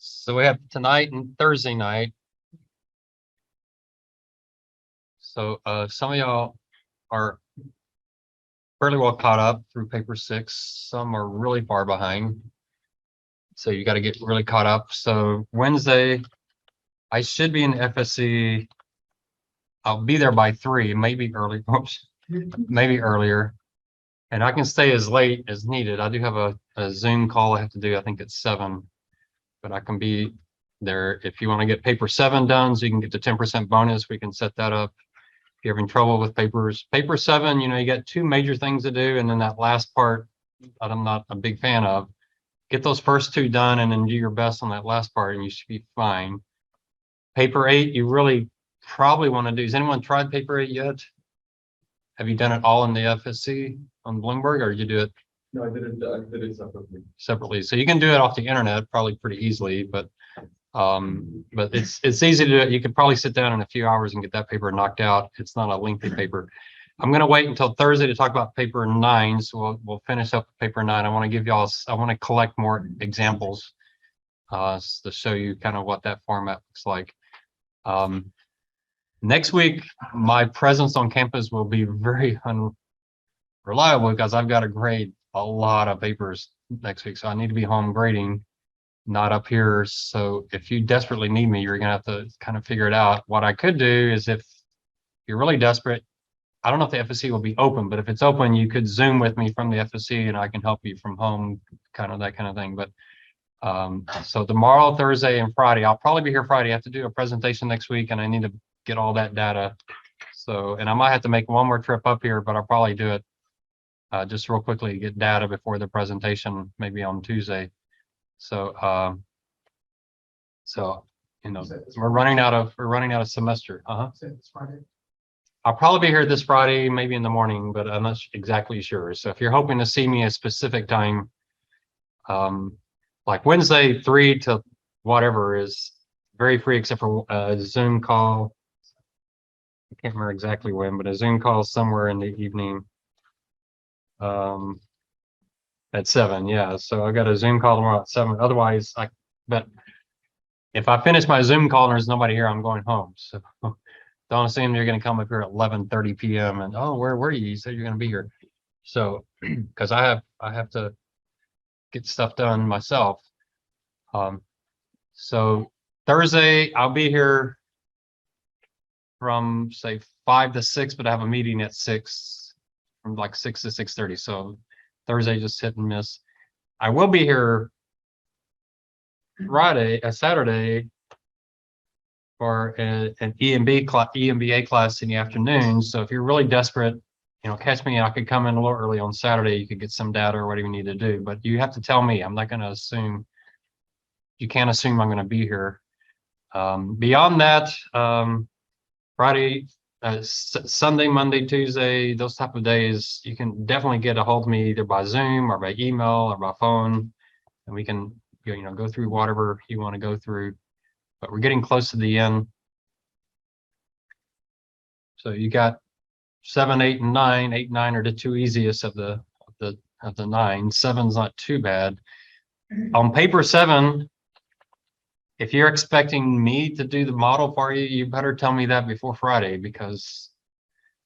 So we have tonight and Thursday night. So some of y'all are fairly well caught up through paper 6. Some are really far behind. So you got to get really caught up. So Wednesday, I should be in FSC. I'll be there by 3, maybe early, maybe earlier. And I can stay as late as needed. I do have a Zoom call I have to do, I think it's 7. But I can be there if you want to get paper 7 done, so you can get the 10% bonus. We can set that up. If you're having trouble with paper 7, you got 2 major things to do, and then that last part that I'm not a big fan of. Get those first 2 done, and then do your best on that last part, and you should be fine. Paper 8, you really probably want to do. Has anyone tried paper 8 yet? Have you done it all in the FSC on Bloomberg, or did you do it? No, I did it separately. Separately, so you can do it off the internet probably pretty easily, but it's easy to do it. You could probably sit down in a few hours and get that paper knocked out. It's not a lengthy paper. I'm going to wait until Thursday to talk about paper 9, so we'll finish up paper 9. I want to give y'all, I want to collect more examples to show you kind of what that format looks like. Next week, my presence on campus will be very unreliable because I've got to grade a lot of papers next week, so I need to be home grading, not up here. So if you desperately need me, you're gonna have to kind of figure it out. What I could do is, if you're really desperate, I don't know if the FSC will be open, but if it's open, you could Zoom with me from the FSC and I can help you from home, kind of that kind of thing. But so tomorrow, Thursday, and Friday, I'll probably be here Friday. I have to do a presentation next week and I need to get all that data. So, and I might have to make one more trip up here, but I'll probably do it just real quickly to get data before the presentation, maybe on Tuesday. So, we're running out of semester. I'll probably be here this Friday, maybe in the morning, but I'm not exactly sure. So if you're hoping to see me a specific time, like Wednesday 3 to whatever is very free, except for a Zoom call. I can't remember exactly when, but a Zoom call somewhere in the evening. At 7, yeah. So I got a Zoom call tomorrow at 7. Otherwise, but if I finish my Zoom call and there's nobody here, I'm going home. So don't assume you're going to come up here at 11:30 p.m. and where were you? You said you're going to be here. So because I have to get stuff done myself. So Thursday I'll be here from say 5 to 6, but I have a meeting at 6, from like 6 to 6:30. So Thursday just hit and miss. I will be here Saturday for an EMBA class in the afternoon. So if you're really desperate, catch me. I could come in a little early on Saturday. You could get some data or whatever you need to do, but you have to tell me. I'm not going to assume. You can't assume I'm going to be here. Beyond that, Friday, Sunday, Monday, Tuesday, those type of days, you can definitely get a hold of me either by Zoom or by email or by phone, and we can go through whatever you want to go through. But we're getting close to the end. So you got 7, 8, and 9. 8 and 9 are the 2 easiest of the 9. 7's not too bad. On paper 7, if you're expecting me to do the model for you, you better tell me that before Friday, because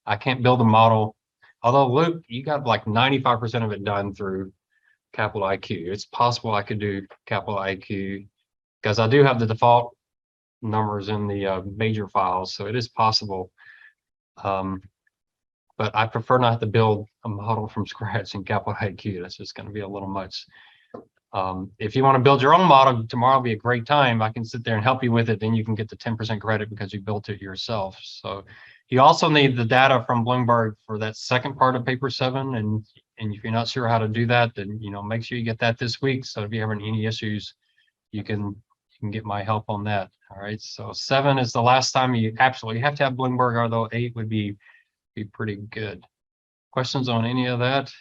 I can't build a model. Although, Luke, you got like 95% of it done through Capital IQ. It's possible I could do Capital IQ because I do have the default numbers in the major files, so it is possible. But I prefer not to build a model from scratch in Capital IQ. That's just going to be a little much. If you want to build your own model, tomorrow will be a great time. I can sit there and help you with it. Then you can get the 10% credit because you built it yourself. So you also need the data from Bloomberg for that second part of paper 7. And if you're not sure how to do that, then make sure you get that this week. So if you're having any issues, you can get my help on that. All right. So 7 is the last time you absolutely have to have Bloomberg, although 8 would be pretty good. Questions on any of that?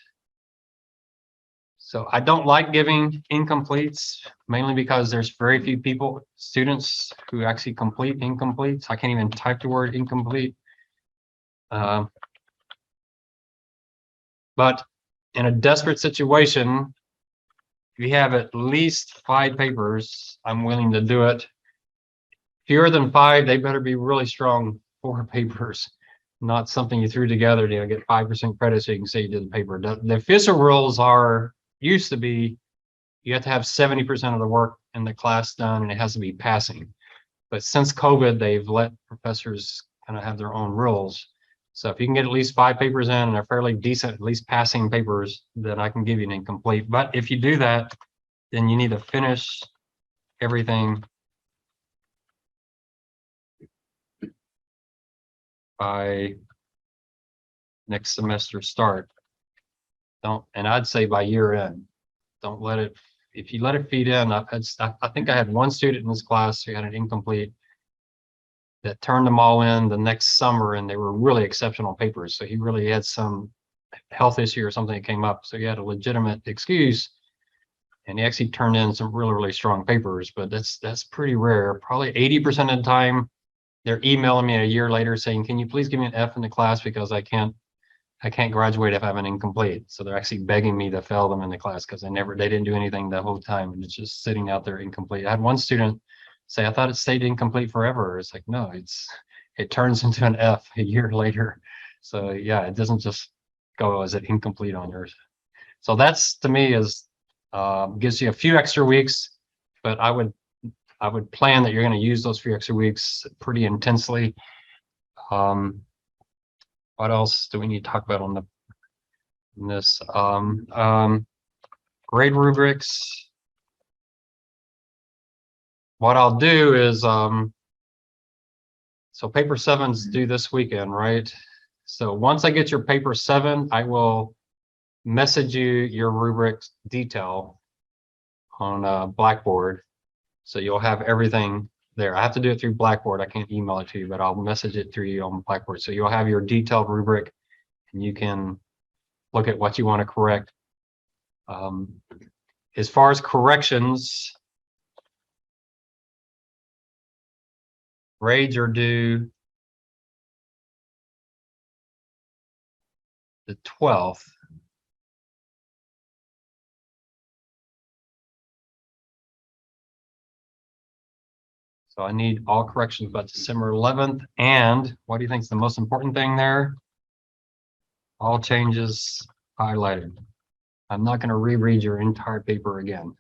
So I don't like giving incompletes, mainly because there's very few students who actually complete incompletes. I can't even type the word incomplete. But in a desperate situation, if you have at least 5 papers, I'm willing to do it. Fewer than 5, they better be really strong 4 papers, not something you threw together to get 5% credit so you can say you did the paper. The official rules used to be you have to have 70% of the work in the class done and it has to be passing. But since COVID, they've let professors kind of have their own rules. So if you can get at least 5 papers in and they're fairly decent, at least passing papers, then I can give you an incomplete. But if you do that, then you need to finish everything by next semester start. And I'd say by year end. Don't let it, if you let it feed in, I think I had one student in this class who had an incomplete that turned them all in the next summer, and they were really exceptional papers. So he really had some health issue or something that came up. So he had a legitimate excuse, and he actually turned in some really, really strong papers, but that's pretty rare. Probably 80% of the time, they're emailing me a year later saying, can you please give me an F in the class because I can't graduate if I have an incomplete. So they're actually begging me to fail them in the class because they didn't do anything the whole time, and it's just sitting out there incomplete. I had one student say, I thought it stayed incomplete forever. It's like, no, it turns into an F a year later. So yeah, it doesn't just go as an incomplete on yours. So that's, to me, is gives you a few extra weeks, but I would plan that you're going to use those few extra weeks pretty intensely. What else do we need to talk about on this? Grade rubrics. What I'll do is, so paper 7's due this weekend, right? So once I get your paper 7, I will message you your rubric detail on Blackboard. So you'll have everything there. I have to do it through Blackboard. I can't email it to you, but I'll message it through you on Blackboard. So you'll have your detailed rubric and you can look at what you want to correct. As far as corrections, grades are due the 12th. So I need all corrections by December 11th. And what do you think is the most important thing there? All changes highlighted. I'm not going to reread your entire paper again.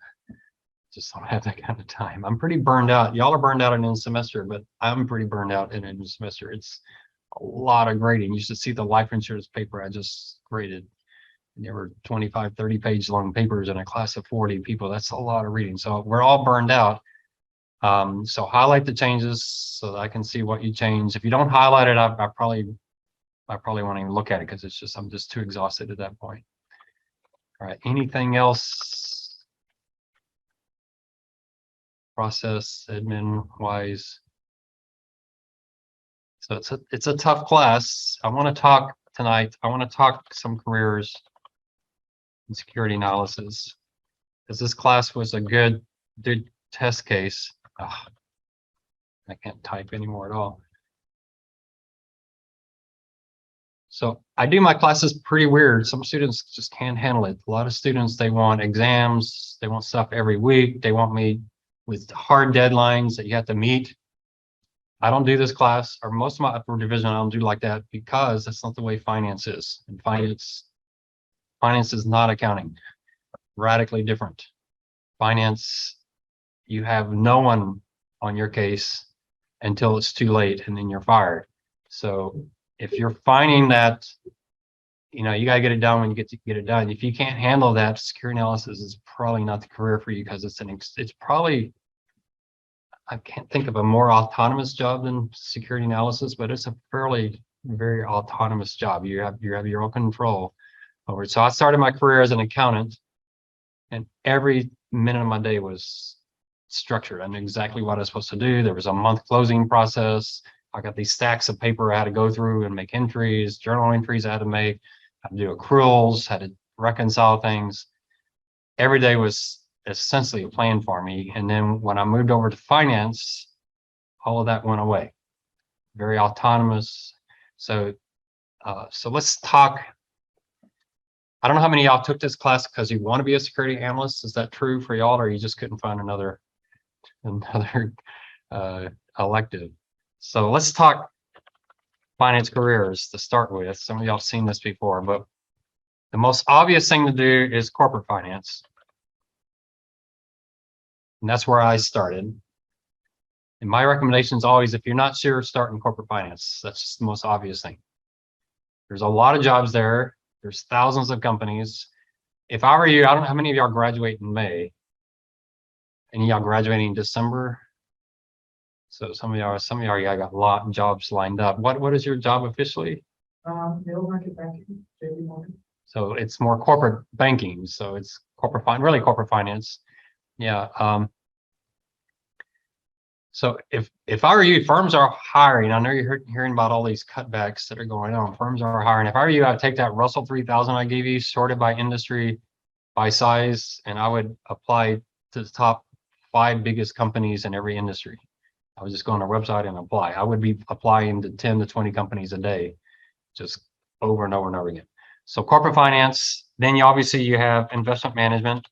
Just don't have that kind of time. I'm pretty burned out. Y'all are burned out in a semester, but I'm pretty burned out in a semester. It's a lot of grading. You should see the life insurance paper I just graded. And there were 25, 30 page long papers in a class of 40 people. That's a lot of reading. So we're all burned out. So highlight the changes so that I can see what you changed. If you don't highlight it, I probably won't even look at it because I'm just too exhausted at that point. All right, anything else? Process admin wise. So it's a tough class. I want to talk tonight. I want to talk some careers in security analysis because this class was a good test case. Oh, I can't type anymore at all. So I do my classes pretty weird. Some students just can't handle it. A lot of students, they want exams. They want stuff every week. They want me with hard deadlines that you have to meet. I don't do this class, or most of my upper division, I don't do like that because that's not the way finance is. And finance is not accounting. Radically different. Finance, you have no one on your case until it's too late and then you're fired. So if you're finding that, you got to get it done when you get it done. If you can't handle that, security analysis is probably not the career for you because it's probably, I can't think of a more autonomous job than security analysis, but it's a very autonomous job. You have your own control over it. So I started my career as an accountant, and every minute of my day was structured. I knew exactly what I was supposed to do. There was a month closing process. I got these stacks of paper I had to go through and make entries, journal entries I had to make, had to do accruals, had to reconcile things. Every day was essentially a plan for me. And then when I moved over to finance, all of that went away. Very autonomous. So let's talk I don't know how many of y'all took this class because you want to be a security analyst. Is that true for y'all, or you just couldn't find another elective? So let's talk finance careers to start with. Some of y'all have seen this before, but the most obvious thing to do is corporate finance. And that's where I started. And my recommendation is always, if you're not sure, start in corporate finance. That's just the most obvious thing. There's a lot of jobs there. There's thousands of companies. If I were you, I don't know how many of y'all graduate in May. Any of y'all graduating in December? So some of y'all got a lot of jobs lined up. What is your job officially? Middle market banking, JP Morgan. So it's more corporate banking. So it's really corporate finance. Yeah. So if I were you, firms are hiring. I know you're hearing about all these cutbacks that are going on. Firms are hiring. If I were you, I'd take that Russell 3000 I gave you, sorted by industry, by size, and I would apply to the top 5 biggest companies in every industry. I would just go on their website and apply. I would be applying to 10 to 20 companies a day, just over and over and over again. So corporate finance, then you have investment management.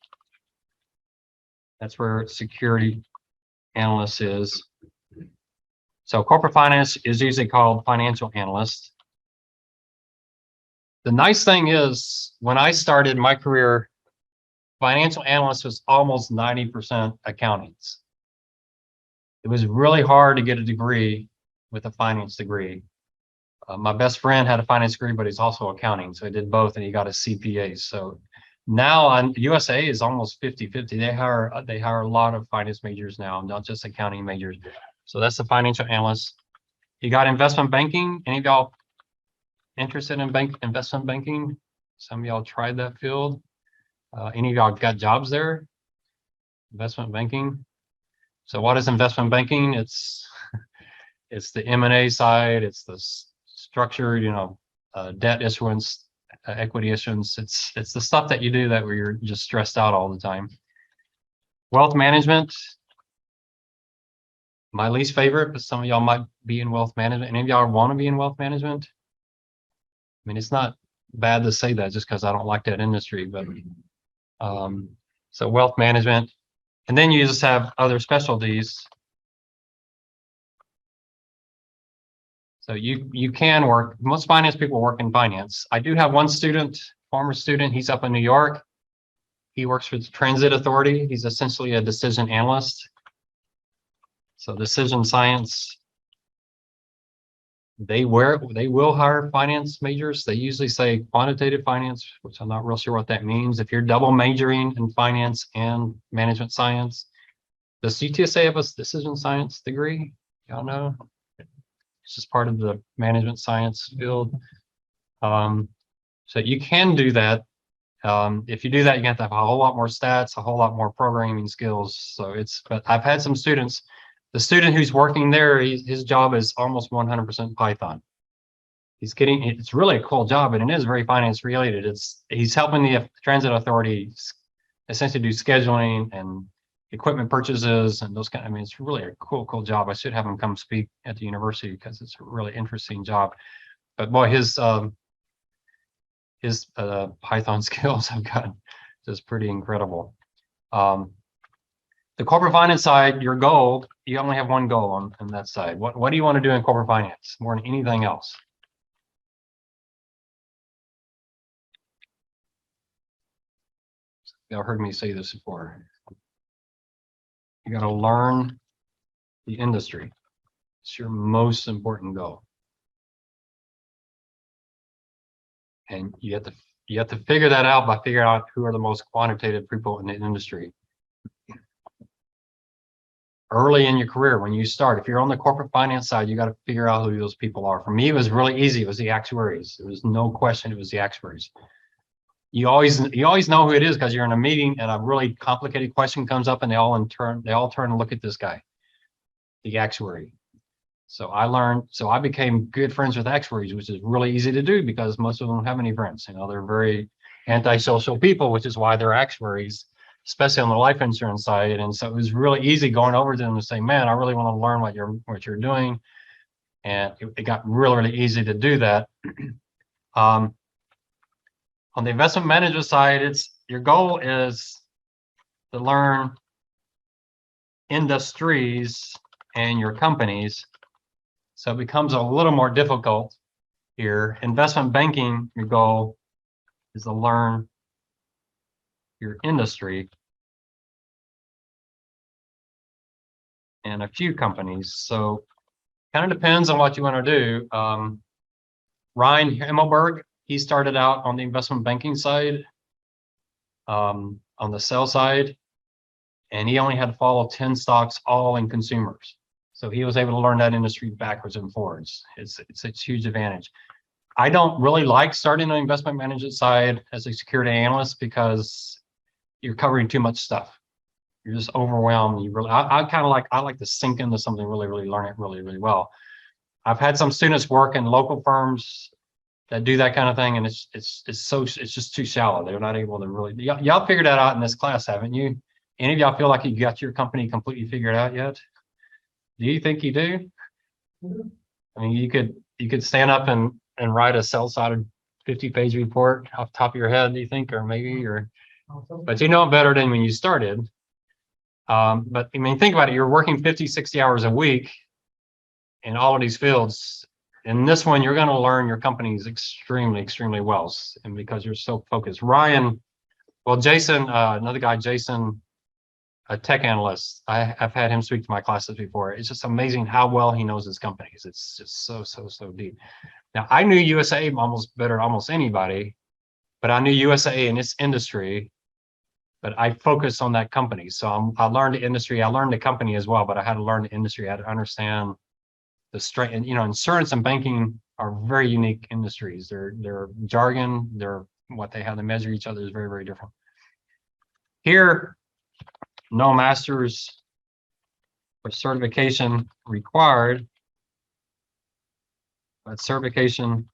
That's where security analyst is. So corporate finance is usually called financial analyst. The nice thing is, when I started my career, financial analyst was almost 90% accountants. It was really hard to get a degree with a finance degree. My best friend had a finance degree, but he's also accounting. So he did both and he got a CPA. So now USA is almost 50-50. They hire a lot of finance majors now, not just accounting majors. So that's the financial analyst. You got investment banking. Any of y'all interested in investment banking? Some of y'all tried that field. Any of y'all got jobs there? Investment banking. So what is investment banking? It's the M&A side. It's the structured, debt issuance, equity issuance. It's the stuff that you do that where you're just stressed out all the time. Wealth management, my least favorite, but some of y'all might be in wealth management. Any of y'all want to be in wealth management? I mean, it's not bad to say that just because I don't like that industry, but so wealth management. And then you just have other specialties. So you can work, most finance people work in finance. I do have one student, former student, he's up in New York. He works for the Transit Authority. He's essentially a decision analyst. So decision science, they will hire finance majors. They usually say quantitative finance, which I'm not real sure what that means. If you're double majoring in finance and management science, does UTSA have a decision science degree? Y'all know? It's just part of the management science field. So you can do that. If you do that, you have to have a whole lot more stats, a whole lot more programming skills. So but I've had some students, the student who's working there, his job is almost 100% Python. It's really a cool job, and it is very finance related. He's helping the Transit Authority essentially do scheduling and equipment purchases and those kind. I mean, it's really a cool job. I should have him come speak at the university because it's a really interesting job. But boy, his Python skills have gotten just pretty incredible. The corporate finance side, your goal, you only have one goal on that side. What do you want to do in corporate finance more than anything else? Y'all heard me say this before. You got to learn the industry. It's your most important goal. And you have to figure that out by figuring out who are the most quantitative people in the industry. Early in your career, when you start, if you're on the corporate finance side, you got to figure out who those people are. For me, it was really easy. It was the actuaries. There was no question. It was the actuaries. You always know who it is because you're in a meeting and a really complicated question comes up and they all turn and look at this guy, the actuary. So I became good friends with actuaries, which is really easy to do because most of them don't have any friends. They're very antisocial people, which is why they're actuaries, especially on the life insurance side. And so it was really easy going over to them and saying, man, I really want to learn what you're doing. And it got really, really easy to do that. On the investment manager side, your goal is to learn industries and your companies. So it becomes a little more difficult here. Investment banking, your goal is to learn your industry and a few companies. So kind of depends on what you want to do. Ryan Himmelberg, he started out on the investment banking side, on the sell side, and he only had to follow 10 stocks, all in consumers. So he was able to learn that industry backwards and forwards. It's a huge advantage. I don't really like starting on the investment management side as a security analyst because you're covering too much stuff. You're just overwhelmed. You really, I like to sink into something, really learn it really well. I've had some students work in local firms that do that kind of thing, and it's just too shallow. They're not able to really. Y'all figured that out in this class, haven't you? Any of y'all feel like you got your company completely figured out yet? Do you think you do? I mean, you could stand up and write a sell-sided 50-page report off the top of your head, do you think, or maybe, but you know it better than when you started. But I mean, think about it. You're working 50, 60 hours a week in all of these fields. In this one, you're going to learn your companies extremely well, and because you're so focused. Ryan, well, Jason, another guy, Jason, a tech analyst. I've had him speak to my classes before. It's just amazing how well he knows his companies. It's just so deep. Now, I knew USA almost better than almost anybody, but I knew USA in its industry, but I focused on that company. So I learned the industry. I learned the company as well, but I had to learn the industry. I had to understand the strength. And, insurance and banking are very unique industries. Their jargon, what they have to measure each other is very different. Here, no master's or certification required, but certification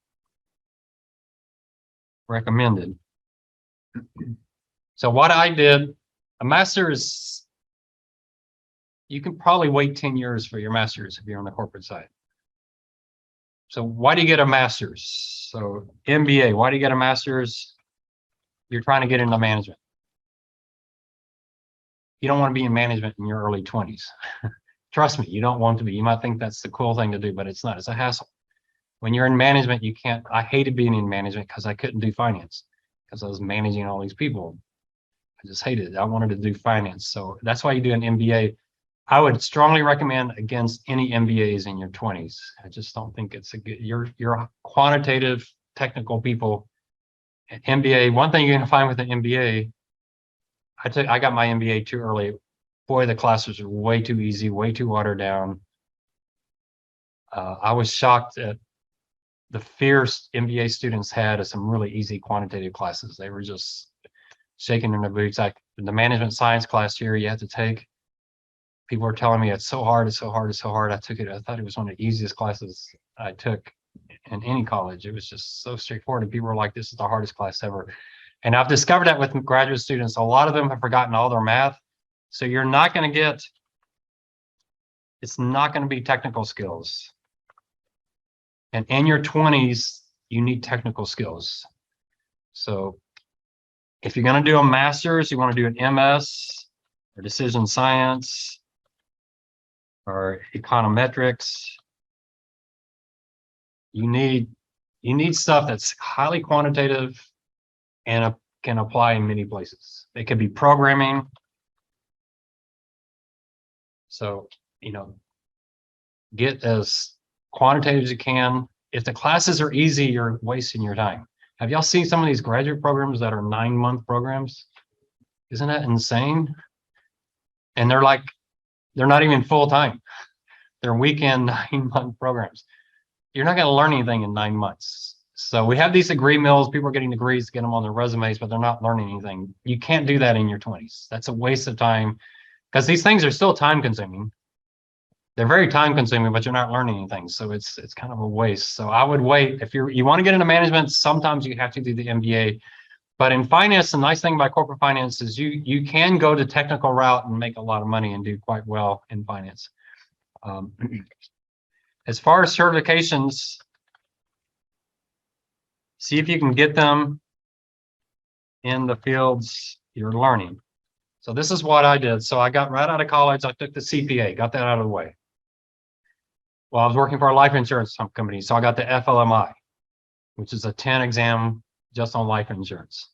recommended. So what I did, a master's, you can probably wait 10 years for your master's if you're on the corporate side. So why do you get a master's? So MBA, why do you get a master's? You're trying to get into management. You don't want to be in management in your early 20s. Trust me, you don't want to be. You might think that's the cool thing to do, but it's not. It's a hassle. When you're in management, you can't. I hated being in management because I couldn't do finance because I was managing all these people. I just hated it. I wanted to do finance. So that's why you do an MBA. I would strongly recommend against any MBAs in your 20s. I just don't think it's a good, you're quantitative, technical people. MBA, one thing you're gonna find with an MBA, I got my MBA too early. Boy, the classes are way too easy, way too watered down. I was shocked at the fierce MBA students had of some really easy quantitative classes. They were just shaking in their boots. Like the management science class here you have to take. People were telling me it's so hard, it's so hard, it's so hard. I took it. I thought it was one of the easiest classes I took in any college. It was just so straightforward. And people were like, this is the hardest class ever. And I've discovered that with graduate students, a lot of them have forgotten all their math. So you're not going to get, it's not going to be technical skills. And in your 20s, you need technical skills. So if you're going to do a master's, you want to do an MS or decision science or econometrics, you need stuff that's highly quantitative and can apply in many places. It could be programming. So, get as quantitative as you can. If the classes are easy, you're wasting your time. Have y'all seen some of these graduate programs that are 9-month programs? Isn't that insane? And they're not even full time. They're weekend 9-month programs. You're not going to learn anything in 9 months. So we have these degree mills. People are getting degrees to get them on their resumes, but they're not learning anything. You can't do that in your 20s. That's a waste of time because these things are still time consuming. They're very time consuming, but you're not learning anything. So it's kind of a waste. So I would wait. If you want to get into management, sometimes you have to do the MBA. But in finance, the nice thing about corporate finance is you can go the technical route and make a lot of money and do quite well in finance. As far as certifications, see if you can get them in the fields you're learning. So this is what I did. So I got right out of college, I took the CPA, got that out of the way. Well, I was working for a life insurance company, so I got the FLMI, which is a 10 exam just on life insurance.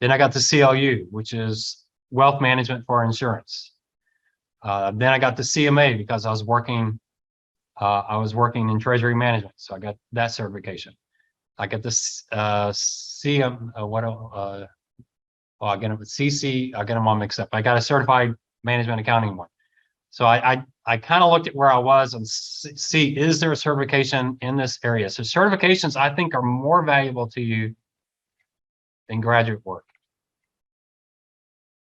Then I got the CLU, which is wealth management for insurance. Then I got the CMA because I was working in treasury management, so I got that certification. I got this CM, I get them with CC, I get them all mixed up. I got a certified management accounting one. So I kind of looked at where I was and see, is there a certification in this area? So certifications, I think, are more valuable to you than graduate work.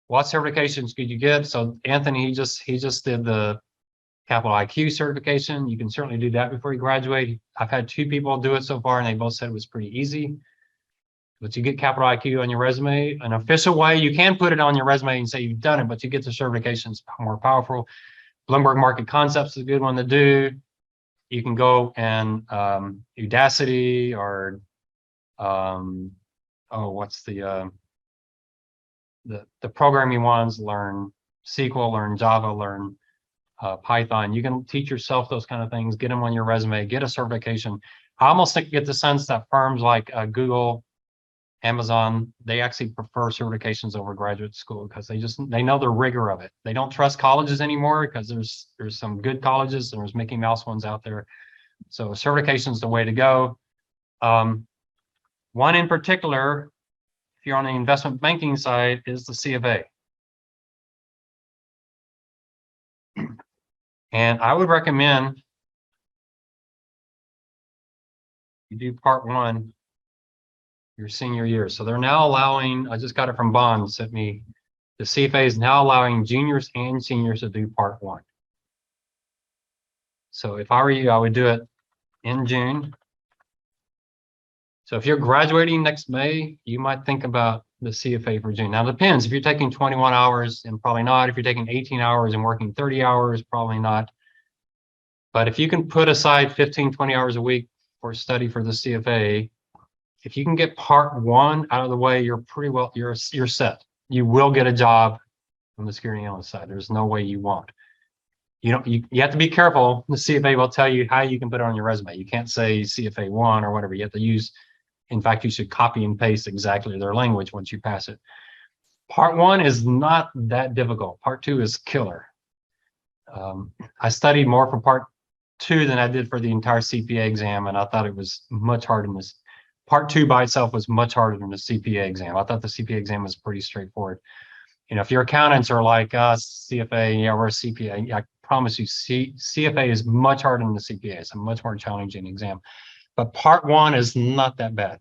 What certifications could you get? So Anthony, he just did the Capital IQ certification. You can certainly do that before you graduate. I've had 2 people do it so far, and they both said it was pretty easy. But you get Capital IQ on your resume. An official way, you can put it on your resume and say you've done it, but you get the certifications more powerful. Bloomberg Market Concepts is a good one to do. You can go and Udacity or what's the programming ones, learn SQL, learn Java, learn Python. You can teach yourself those kind of things, get them on your resume, get a certification. I almost think get the sense that firms like Google, Amazon, they actually prefer certifications over graduate school because they know the rigor of it. They don't trust colleges anymore because there's some good colleges and there's Mickey Mouse ones out there. So certification is the way to go. One in particular, if you're on the investment banking side, is the CFA. And I would recommend you do part 1 your senior year. So they're now allowing, I just got it from Bond, sent me, the CFA is now allowing juniors and seniors to do part 1. So if I were you, I would do it in June. So if you're graduating next May, you might think about the CFA for June. Now it depends. If you're taking 21 hours, and probably not. If you're taking 18 hours and working 30 hours, probably not. But if you can put aside 15, 20 hours a week for study for the CFA, if you can get part 1 out of the way, you're pretty well, you're set. You will get a job on the security analyst side. There's no way you won't. You have to be careful. The CFA will tell you how you can put it on your resume. You can't say CFA 1 or whatever. You have to use, in fact, you should copy and paste exactly their language once you pass it. Part 1 is not that difficult. Part 2 is killer. I studied more for part 2 than I did for the entire CPA exam, and I thought it was much harder than this. Part 2 by itself was much harder than the CPA exam. I thought the CPA exam was pretty straightforward. You know, if your accountants are like CFA, yeah, we're a CPA, I promise you, CFA is much harder than the CPA. It's a much more challenging exam. But part 1 is not that bad.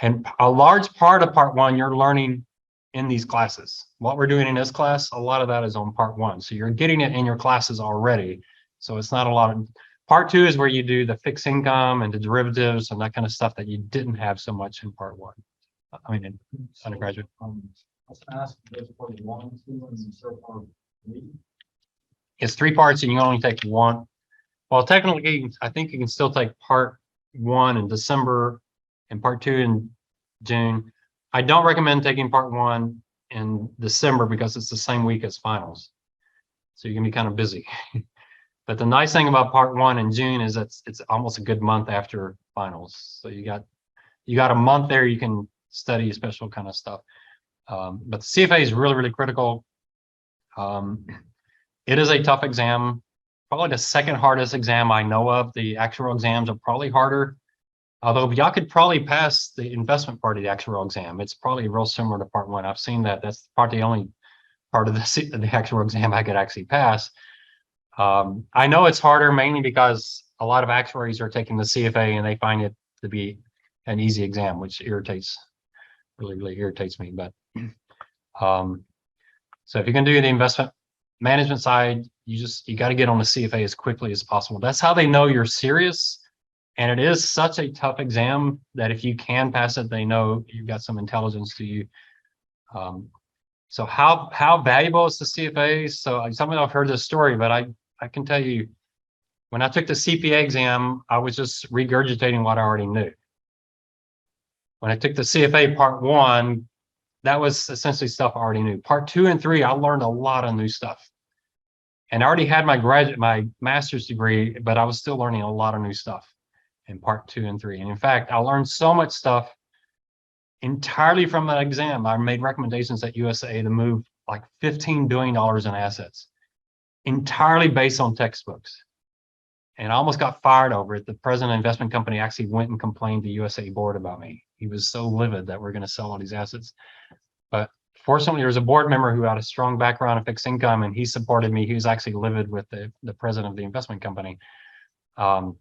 And a large part of part 1, you're learning in these classes. What we're doing in this class, a lot of that is on part 1. So you're getting it in your classes already. So it's not a lot of, part 2 is where you do the fixed income and the derivatives and that kind of stuff that you didn't have so much in part 1. I mean, in undergraduate. Let's ask this part 1, 2, and so part 3. It's 3 parts and you only take 1. Well, technically, I think you can still take part 1 in December and part 2 in June. I don't recommend taking part 1 in December because it's the same week as finals. So you can be kind of busy. But the nice thing about part 1 in June is that it's almost a good month after finals. So you got a month there you can study special kind of stuff. But the CFA is really, really critical. It is a tough exam, probably the second hardest exam I know of. The actual exams are probably harder. Although y'all could probably pass the investment part of the actual exam. It's probably real similar to part 1. I've seen that. That's the only part of the actual exam I could actually pass. I know it's harder mainly because a lot of actuaries are taking the CFA and they find it to be an easy exam, which really irritates me. But so if you can do the investment management side, you got to get on the CFA as quickly as possible. That's how they know you're serious. And it is such a tough exam that if you can pass it, they know you've got some intelligence to you. So how valuable is the CFA? So some of you have heard this story, but I can tell you, when I took the CPA exam, I was just regurgitating what I already knew. When I took the CFA part 1, that was essentially stuff I already knew. Part 2 and 3, I learned a lot of new stuff. And I already had my master's degree, but I was still learning a lot of new stuff in part 2 and 3. And in fact, I learned so much stuff entirely from that exam. I made recommendations at USAA to move like $15 billion in assets, entirely based on textbooks. And I almost got fired over it. The president of the investment company actually went and complained to USAA board about me. He was so livid that we're going to sell all these assets. But fortunately, there was a board member who had a strong background in fixed income, and he supported me. He was actually livid with the president of the investment company. So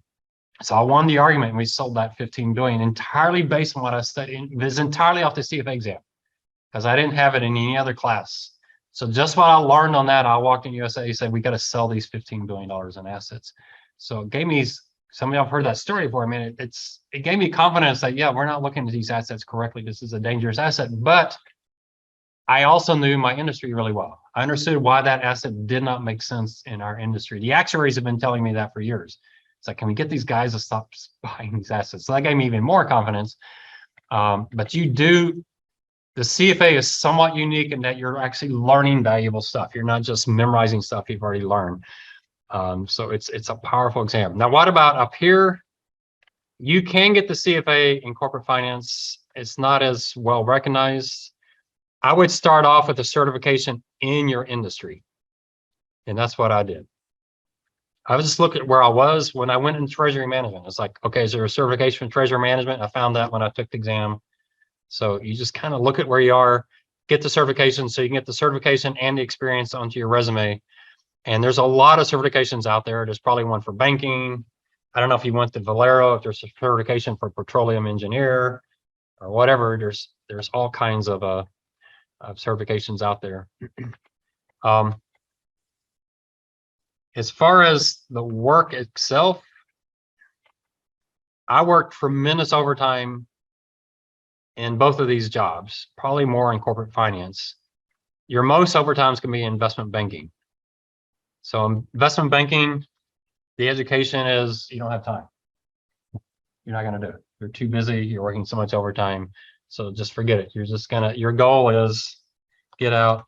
I won the argument, and we sold that 15 billion entirely based on what I studied. It was entirely off the CFA exam because I didn't have it in any other class. So just what I learned on that, I walked in USAA, said, we got to sell these $15 billion in assets. So it gave me, some of y'all have heard that story before. I mean, it gave me confidence that, yeah, we're not looking at these assets correctly. This is a dangerous asset. But I also knew my industry really well. I understood why that asset did not make sense in our industry. The actuaries have been telling me that for years. It's like, can we get these guys to stop buying these assets? So that gave me even more confidence. But the CFA is somewhat unique in that you're actually learning valuable stuff. You're not just memorizing stuff you've already learned. So it's a powerful exam. Now, what about up here? You can get the CFA in corporate finance. It's not as well recognized. I would start off with a certification in your industry. And that's what I did. I was just looking at where I was when I went in treasury management. It's like, okay, is there a certification in treasury management? I found that when I took the exam. So you just kind of look at where you are, get the certification so you can get the certification and the experience onto your resume. And there's a lot of certifications out there. There's probably one for banking. I don't know if you went to Valero, if there's a certification for petroleum engineer or whatever. There's all kinds of certifications out there. As far as the work itself, I worked tremendous overtime in both of these jobs, probably more in corporate finance. Your most overtime is going to be investment banking. So investment banking, the education is you don't have time. You're not going to do it. You're too busy. You're working so much overtime. So just forget it. Your goal is get out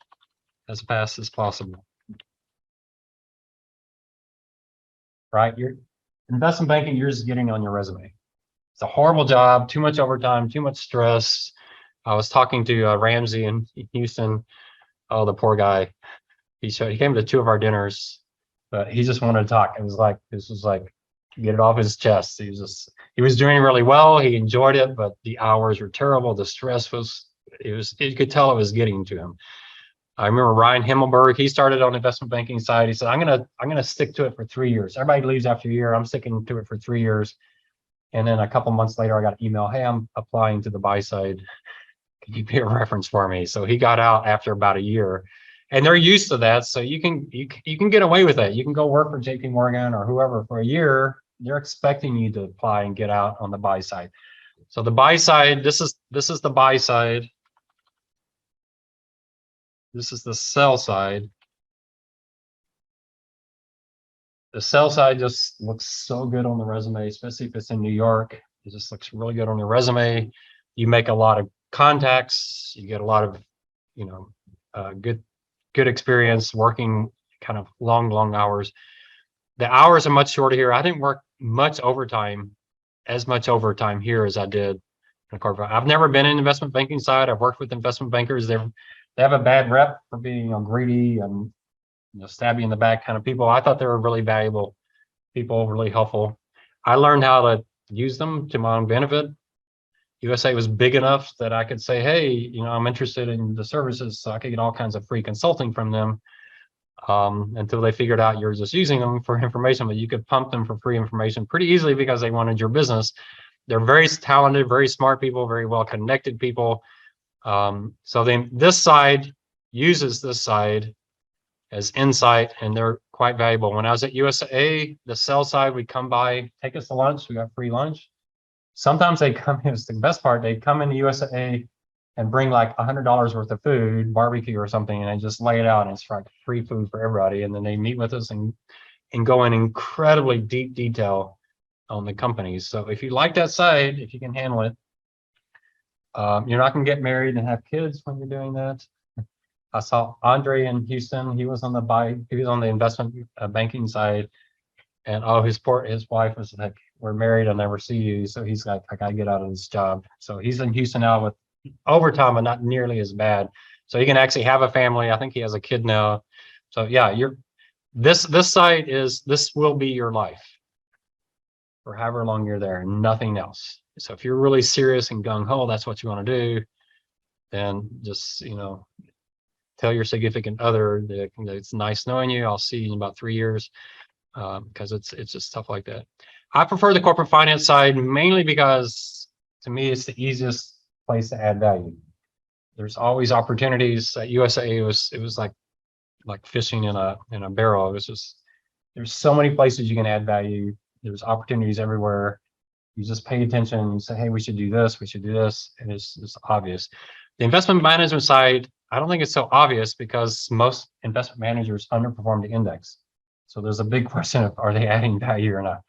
as fast as possible. Right? Your investment banking, you're just getting on your resume. It's a horrible job, too much overtime, too much stress. I was talking to Ramsey in Houston. Oh, the poor guy. He came to 2 of our dinners, but he just wanted to talk. This was like get it off his chest. He was doing really well. He enjoyed it, but the hours were terrible. The stress you could tell it was getting to him. I remember Ryan Himmelberg, he started on the investment banking side. He said, I'm gonna stick to it for 3 years. Everybody leaves after a year. I'm sticking to it for 3 years. And then a couple months later, I got an email, hey, I'm applying to the buy side. Can you be a reference for me? So he got out after about a year. And they're used to that. So you can get away with it. You can go work for JP Morgan or whoever for a year. They're expecting you to apply and get out on the buy side. So the buy side, this is the buy side. This is the sell side. The sell side just looks so good on the resume, especially if it's in New York. It just looks really good on your resume. You make a lot of contacts. You get a lot of, good experience working kind of long hours. The hours are much shorter here. I didn't work as much overtime here as I did in corporate. I've never been in investment banking side. I've worked with investment bankers. They have a bad rep for being greedy and stab you in the back kind of people. I thought they were really valuable people, really helpful. I learned how to use them to my own benefit. USA was big enough that I could say, hey, I'm interested in the services, so I could get all kinds of free consulting from them until they figured out you're just using them for information, but you could pump them for free information pretty easily because they wanted your business. They're very talented, very smart people, very well-connected people. So then this side uses this side as insight, and they're quite valuable. When I was at USAA, the sell side would come by, take us to lunch. We got free lunch. Sometimes they come, it's the best part, they'd come into USAA and bring like $100 worth of food, barbecue or something, and they just lay it out, and it's like free food for everybody. And then they meet with us and go in incredibly deep detail on the companies. So if you like that side, if you can handle it, You're not gonna get married and have kids when you're doing that. I saw Andre in Houston. He was on the investment banking side. And oh, his wife was like, "We're married, I'll never see you." So he's like, "I gotta get out of this job." So he's in Houston now with overtime, but not nearly as bad. So he can actually have a family. I think he has a kid now. So yeah, this will be your life for however long you're there, nothing else. So if you're really serious and gung ho, that's what you want to do, then just, tell your significant other that it's nice knowing you. I'll see you in about 3 years. Because it's just stuff like that. I prefer the corporate finance side mainly because to me it's the easiest place to add value. There's always opportunities. At USA it was like fishing in a barrel. It was just there's so many places you can add value. There's opportunities everywhere. You just pay attention. You say, hey, we should do this. We should do this, and it's obvious. The investment management side, I don't think it's so obvious because most investment managers underperform the index. So there's a big question of are they adding value or not?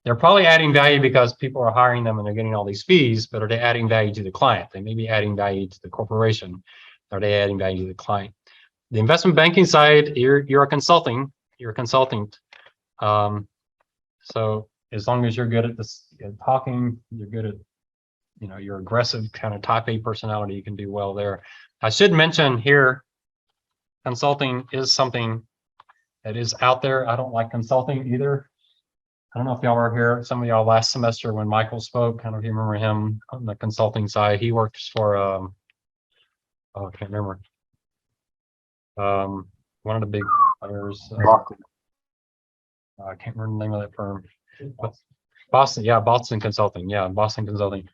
They're probably adding value because people are hiring them and they're getting all these fees, but are they adding value to the client? They may be adding value to the corporation. Are they adding value to the client? The investment banking side, you're a consulting, you're a consultant. So as long as you're good at this talking, you're good at, you're aggressive kind of type A personality, you can do well there. I should mention here, consulting is something that is out there. I don't like consulting either. I don't know if y'all were here, some of y'all last semester when Michael spoke, I don't know if you remember him on the consulting side. He works for, oh, I can't remember. One of the big players. I can't remember the name of that firm. But Boston, yeah, Boston Consulting. Yeah, Boston Consulting.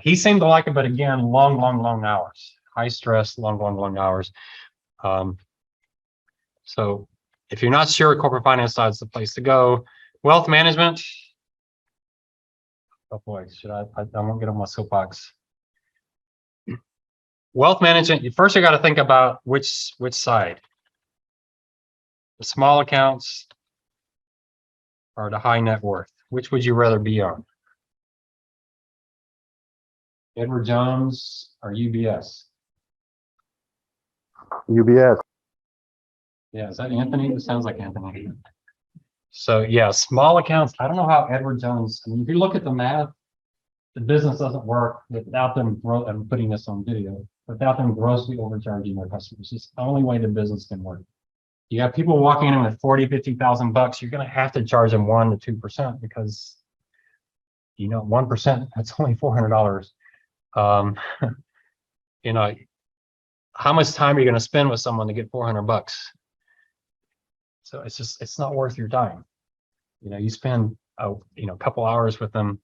He seemed to like it, but again, long hours. High stress, long hours. So if you're not sure, corporate finance side is the place to go. Wealth management. Oh boy, I won't get on my soapbox. Wealth management, first you got to think about which side. The small accounts or the high net worth. Which would you rather be on? Edward Jones or UBS? UBS. Yeah, is that Anthony? It sounds like Anthony. So yeah, small accounts. I don't know how Edward Jones, I mean, if you look at the math, the business doesn't work without them, I'm putting this on video, without them grossly overcharging their customers. It's the only way the business can work. You have people walking in with 40, 50,000 bucks, you're going to have to charge them 1 to 2% because, 1%, that's only $400. How much time are you going to spend with someone to get 400 bucks? So it's not worth your time. You spend a couple hours with them.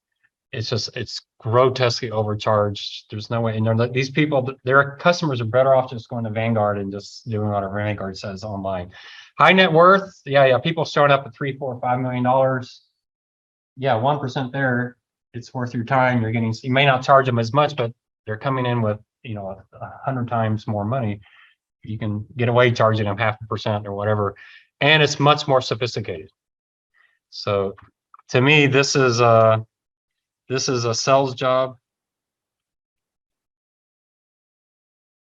It's grotesquely overcharged. There's no way. And these people, their customers are better off just going to Vanguard and just doing what Vanguard says online. High net worth. Yeah. People showing up at $3, $4, $5 million. Yeah. 1% there. It's worth your time. You may not charge them as much, but they're coming in with, 100 times more money. You can get away charging them 0.5% or whatever. And it's much more sophisticated. So to me, this is a sales job.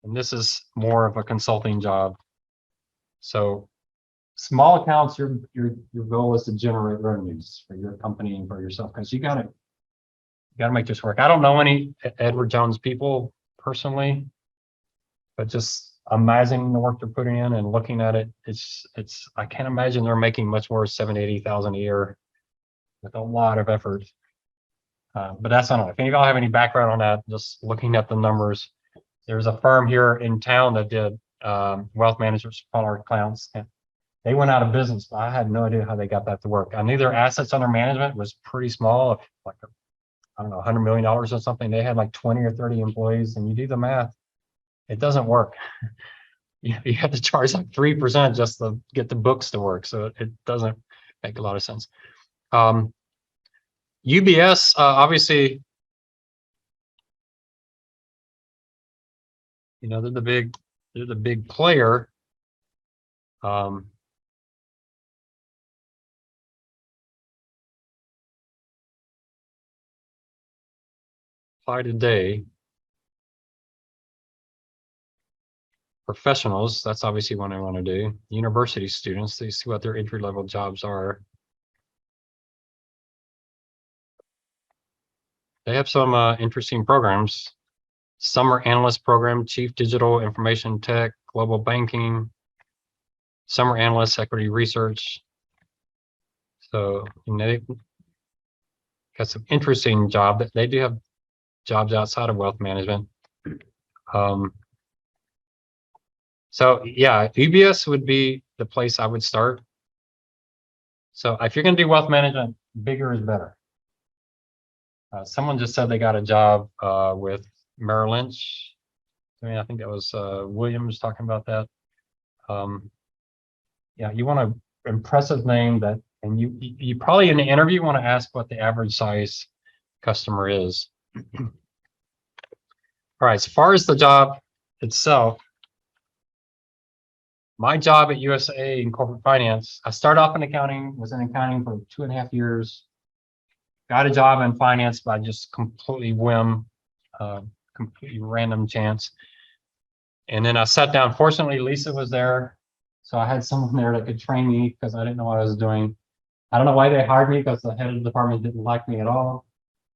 And this is more of a consulting job. So small accounts, your goal is to generate revenues for your company and for yourself, because you gotta make this work. I don't know any Edward Jones people personally, but just imagining the work they're putting in and looking at it, I can't imagine they're making much more 70,000, 80,000 a year with a lot of effort. But that's not. If any of y'all have any background on that, just looking at the numbers, there's a firm here in town that did wealth managers for our clients, and they went out of business. But I had no idea how they got that to work. I knew their assets under management was pretty small, like I don't know, $100 million or something. They had like 20 or 30 employees, and you do the math, it doesn't work. You have to charge like 3% just to get the books to work. So it doesn't make a lot of sense. UBS, obviously, they're the big player. Apply today. Professionals, that's obviously what I want to do. University students, they see what their entry-level jobs are. They have some interesting programs. Summer analyst program, chief digital information tech, global banking, summer analyst, equity research. So, you know, they got some interesting job that they do have jobs outside of wealth management. So yeah, UBS would be the place I would start. So if you're going to do wealth management, bigger is better. Someone just said they got a job with Merrill Lynch. I mean, I think that was Williams talking about that. Yeah, you want an impressive name that, and you probably in the interview want to ask what the average size customer is. All right, as far as the job itself, my job at USA in corporate finance, I started off in accounting, was in accounting for 2.5 years, got a job in finance by just completely whim, completely random chance. And then I sat down, fortunately, Lisa was there. So I had someone there that could train me because I didn't know what I was doing. I don't know why they hired me because the head of the department didn't like me at all.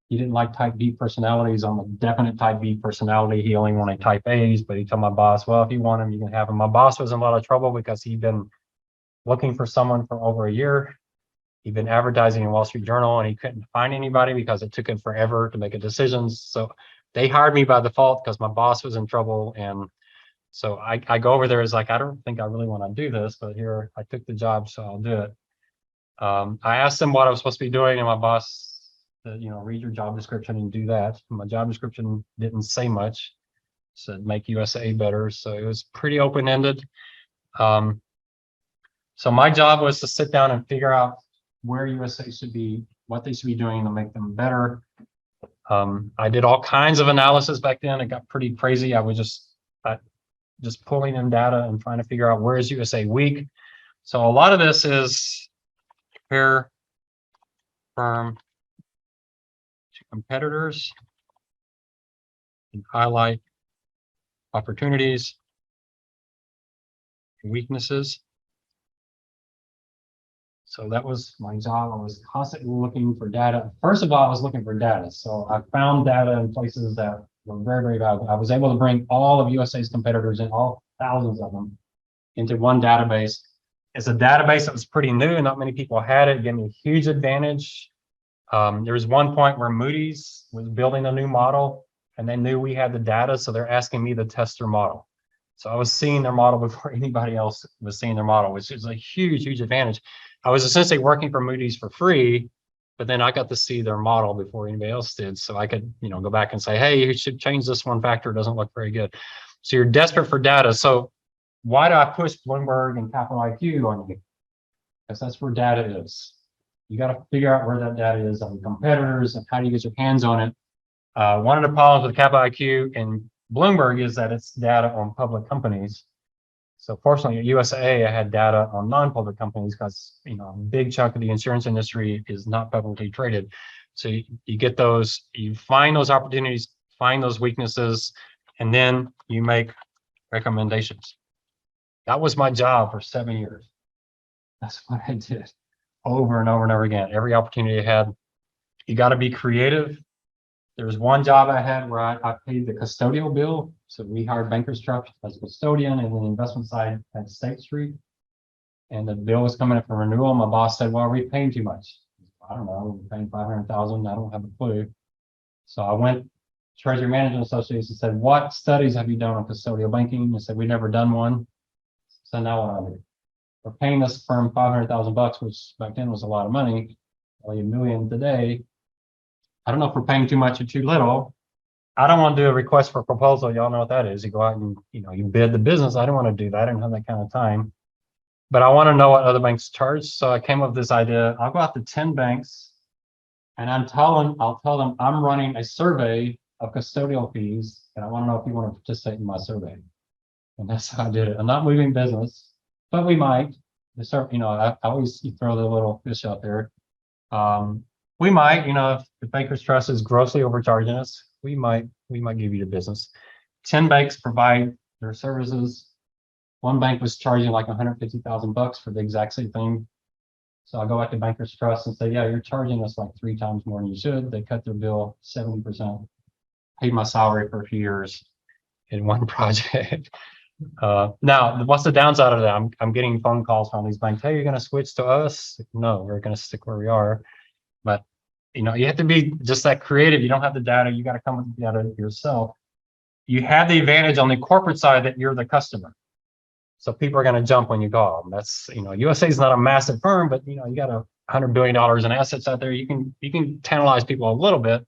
He didn't like type B personalities. I'm a definite type B personality. He only wanted type A's, but he told my boss, well, if you want him, you can have him. My boss was in a lot of trouble because he'd been looking for someone for over a year. He'd been advertising in Wall Street Journal and he couldn't find anybody because it took him forever to make a decision. So they hired me by default because my boss was in trouble. And so I go over there as like, I don't think I really want to do this, but here I took the job, so I'll do it. I asked him what I was supposed to be doing, and my boss said, you know, read your job description and do that. My job description didn't say much. It said make USA better, so it was pretty open-ended. So my job was to sit down and figure out where USA should be, what they should be doing to make them better. I did all kinds of analysis back then. It got pretty crazy. I was just pulling in data and trying to figure out where is USA weak. So a lot of this is compare firm to competitors and highlight opportunities and weaknesses. So that was my job. I was constantly looking for data. First of all, I was looking for data. So I found data in places that were very, very valuable. I was able to bring all of USA's competitors and all thousands of them into one database. It's a database that was pretty new. Not many people had it. It gave me a huge advantage. There was one point where Moody's was building a new model and they knew we had the data. So they're asking me to test their model. So I was seeing their model before anybody else was seeing their model, which is a huge, huge advantage. I was essentially working for Moody's for free, but then I got to see their model before anybody else did. So I could, you know, go back and say, hey, you should change this one factor. It doesn't look very good. So you're desperate for data. So why do I push Bloomberg and Capital IQ on you? Because that's where data is. You got to figure out where that data is on competitors and how do you get your hands on it. One of the problems with Capital IQ and Bloomberg is that it's data on public companies. So fortunately at USA, I had data on non-public companies because, you know, a big chunk of the insurance industry is not publicly traded. So you get those, you find those opportunities, find those weaknesses, and then you make recommendations. That was my job for 7 years. That's what I did over and over and over again. Every opportunity I had, you got to be creative. There was one job I had where I paid the custodial bill. So we hired Bankers Trust as a custodian, and then the investment side at State Street. And the bill was coming up for renewal. My boss said, well, we're paying too much. I don't know, we're paying $500,000. I don't have a clue. So I went Treasury Management Association and said, what studies have you done on custodial banking? I said, we've never done one. So now what do I do? We're paying this firm $500,000, which back then was a lot of money, only $1 million today. I don't know if we're paying too much or too little. I don't want to do a request for proposal. Y'all know what that is. You go out and, you know, you bid the business. I don't want to do that. I don't have that kind of time. But I want to know what other banks charge. So I came up with this idea. I'll go out to 10 banks and I'll tell them I'm running a survey of custodial fees. And I want to know if you want to participate in my survey. And that's how I did it. I'm not moving business, but we might. You know, I always throw the little fish out there. We might, you know, if Bankers Trust is grossly overcharging us, we might give you the business. 10 banks provide their services. One bank was charging like $150,000 for the exact same thing. So I go back to Bankers Trust and say, yeah, you're charging us like 3 times more than you should. They cut their bill 70%, paid my salary for a few years in one project. Now, what's the downside of that? I'm getting phone calls from these banks. Hey, you're going to switch to us? No, we're going to stick where we are. But, you know, you have to be just that creative. You don't have the data. You got to come with the data yourself. You have the advantage on the corporate side that you're the customer. So people are going to jump when you call them. That's, you know, USA is not a massive firm, but, you know, you got $100 billion in assets out there. You can tantalize people a little bit.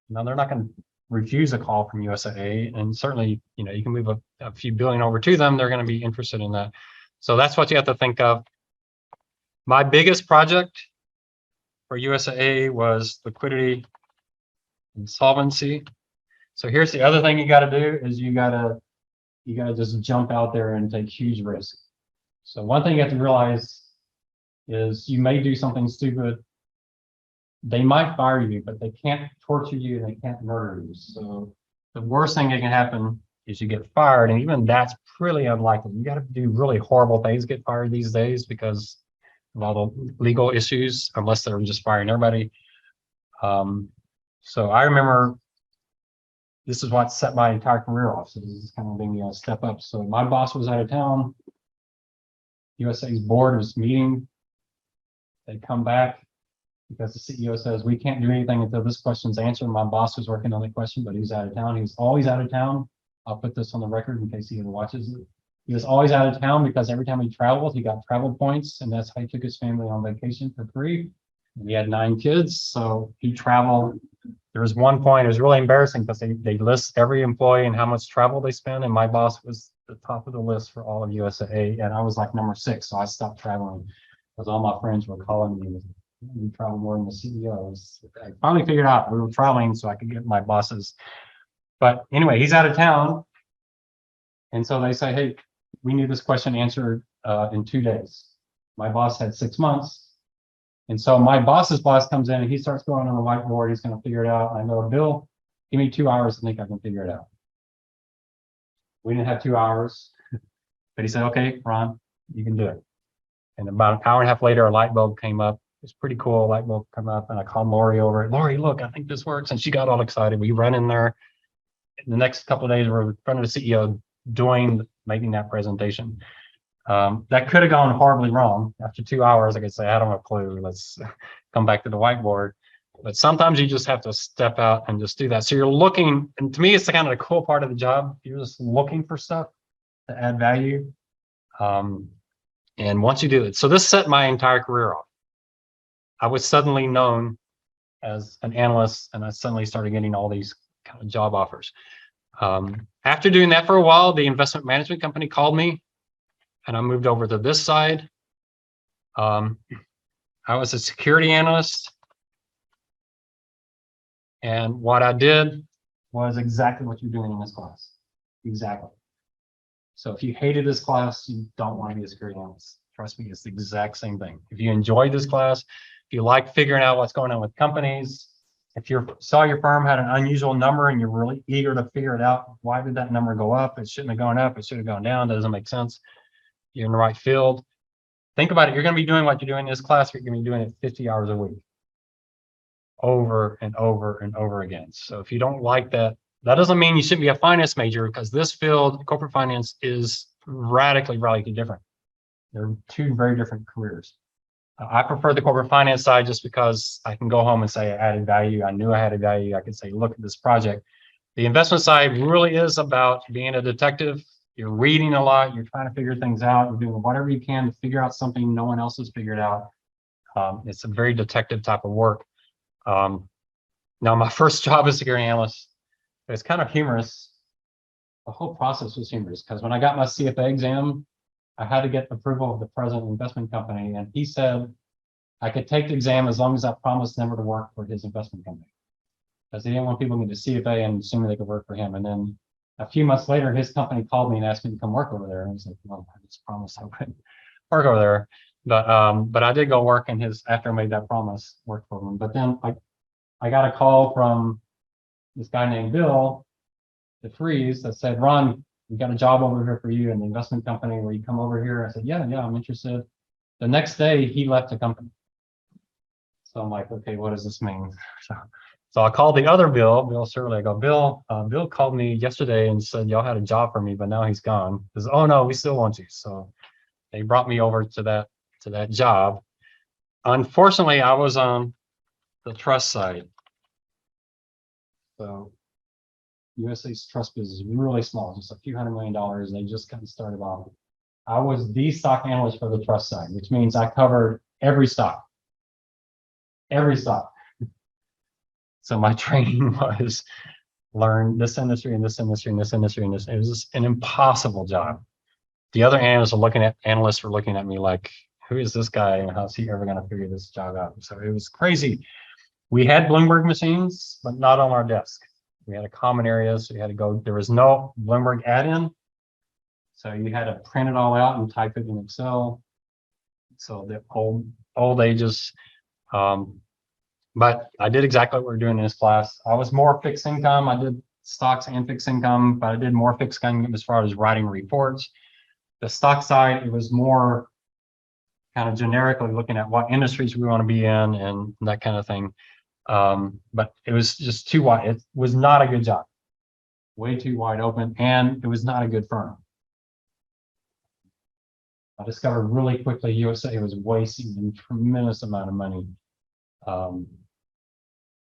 You know, they're not going to refuse a call from USAA, and certainly, you know, you can move a few billion over to them. They're going to be interested in that. So that's what you have to think of. My biggest project for USAA was liquidity and solvency. So here's the other thing you got to do is you got to just jump out there and take huge risks. So one thing you have to realize is you may do something stupid. They might fire you, but they can't torture you and they can't murder you. So the worst thing that can happen is you get fired, and even that's pretty unlikely. You got to do really horrible things to get fired these days because of all the legal issues, unless they're just firing everybody. So I remember this is what set my entire career off. So this is kind of being a step up. So my boss was out of town. USA's board was meeting. They come back because the CEO says, we can't do anything until this question's answered. My boss was working on the question, but he's out of town. He was always out of town. I'll put this on the record in case he ever watches it. He was always out of town because every time he traveled, he got travel points, and that's how he took his family on vacation for free. And he had 9 kids, so he traveled. There was one point, it was really embarrassing because they list every employee and how much travel they spend, and my boss was the top of the list for all of USAA, and I was like number 6, so I stopped traveling because all my friends were calling me. We travel more than the CEOs. I finally figured out we were traveling so I could get my bosses. But anyway, he's out of town. And so they say, hey, we need this question answered in 2 days. My boss had 6 months. And so my boss's boss comes in and he starts going on the whiteboard. He's going to figure it out. I go, Bill, give me 2 hours to think I can figure it out. We didn't have 2 hours, but he said, okay, Ron, you can do it. And about an hour and a half later, a light bulb came up. It's pretty cool. Light bulb come up, and I called Lori over. Lori, look, I think this works. And she got all excited. We run in there. In the next couple of days, we're in front of the CEO making that presentation. That could have gone horribly wrong. After 2 hours, I could say, I don't have a clue. Let's come back to the whiteboard. But sometimes you just have to step out and just do that. So you're looking, and to me, it's the kind of the cool part of the job. You're just looking for stuff to add value. And once you do it, so this set my entire career off. I was suddenly known as an analyst, and I suddenly started getting all these kind of job offers. After doing that for a while, the investment management company called me, and I moved over to this side. I was a security analyst, and what I did was exactly what you're doing in this class. Exactly. So if you hated this class, you don't want to be a security analyst. Trust me, it's the exact same thing. If you enjoyed this class, if you like figuring out what's going on with companies, if you saw your firm had an unusual number and you're really eager to figure it out, why did that number go up? It shouldn't have gone up. It should have gone down. Doesn't make sense. You're in the right field. Think about it. You're going to be doing what you're doing in this class. You're going to be doing it 50 hours a week, over and over and over again. So if you don't like that, that doesn't mean you shouldn't be a finance major, because this field, corporate finance, is radically different. They're 2 very different careers. I prefer the corporate finance side just because I can go home and say I added value. I knew I had a value. I could say, look at this project. The investment side really is about being a detective. You're reading a lot. You're trying to figure things out. You're doing whatever you can to figure out something no one else has figured out. It's a very detective type of work. Now, my first job as a security analyst, it's kind of humorous. The whole process was humorous because when I got my CFA exam, I had to get approval of the president of the investment company, and he said I could take the exam as long as I promised never to work for his investment company, because he didn't want people to get a CFA and assuming they could work for him. And then a few months later, his company called me and asked me to come work over there. And I was like, well, I just promised I wouldn't work over there. But I did go work in his, after I made that promise, work for him. But then I got a call from this guy named Bill, the Freeze, that said, Ron, we got a job over here for you in the investment company. Will you come over here? I said, yeah, I'm interested. The next day he left the company. So I'm like, okay, what does this mean? So I called the other Bill Surley. I go, Bill called me yesterday and said y'all had a job for me, but now he's gone. He says, oh no, we still want you. So they brought me over to that job. Unfortunately, I was on the trust side. So USA's trust business is really small, just a few $100 million. They just kind of started off. I was the stock analyst for the trust side, which means I covered every stock. Every stock. So my training was learn this industry and this industry and this industry and this. It was just an impossible job. The other analysts were looking at me like, who is this guy and how's he ever going to figure this job out? So it was crazy. We had Bloomberg machines, but not on our desk. We had a common area, so you had to go. There was no Bloomberg add-in, so you had to print it all out and type it in Excel. So the old ages. But I did exactly what we're doing in this class. I was more fixed income. I did stocks and fixed income, but I did more fixed income as far as writing reports. The stock side, it was more kind of generically looking at what industries we want to be in and that kind of thing. But it was just too wide. It was not a good job. Way too wide open, and it was not a good firm. I discovered really quickly USA was wasting a tremendous amount of money.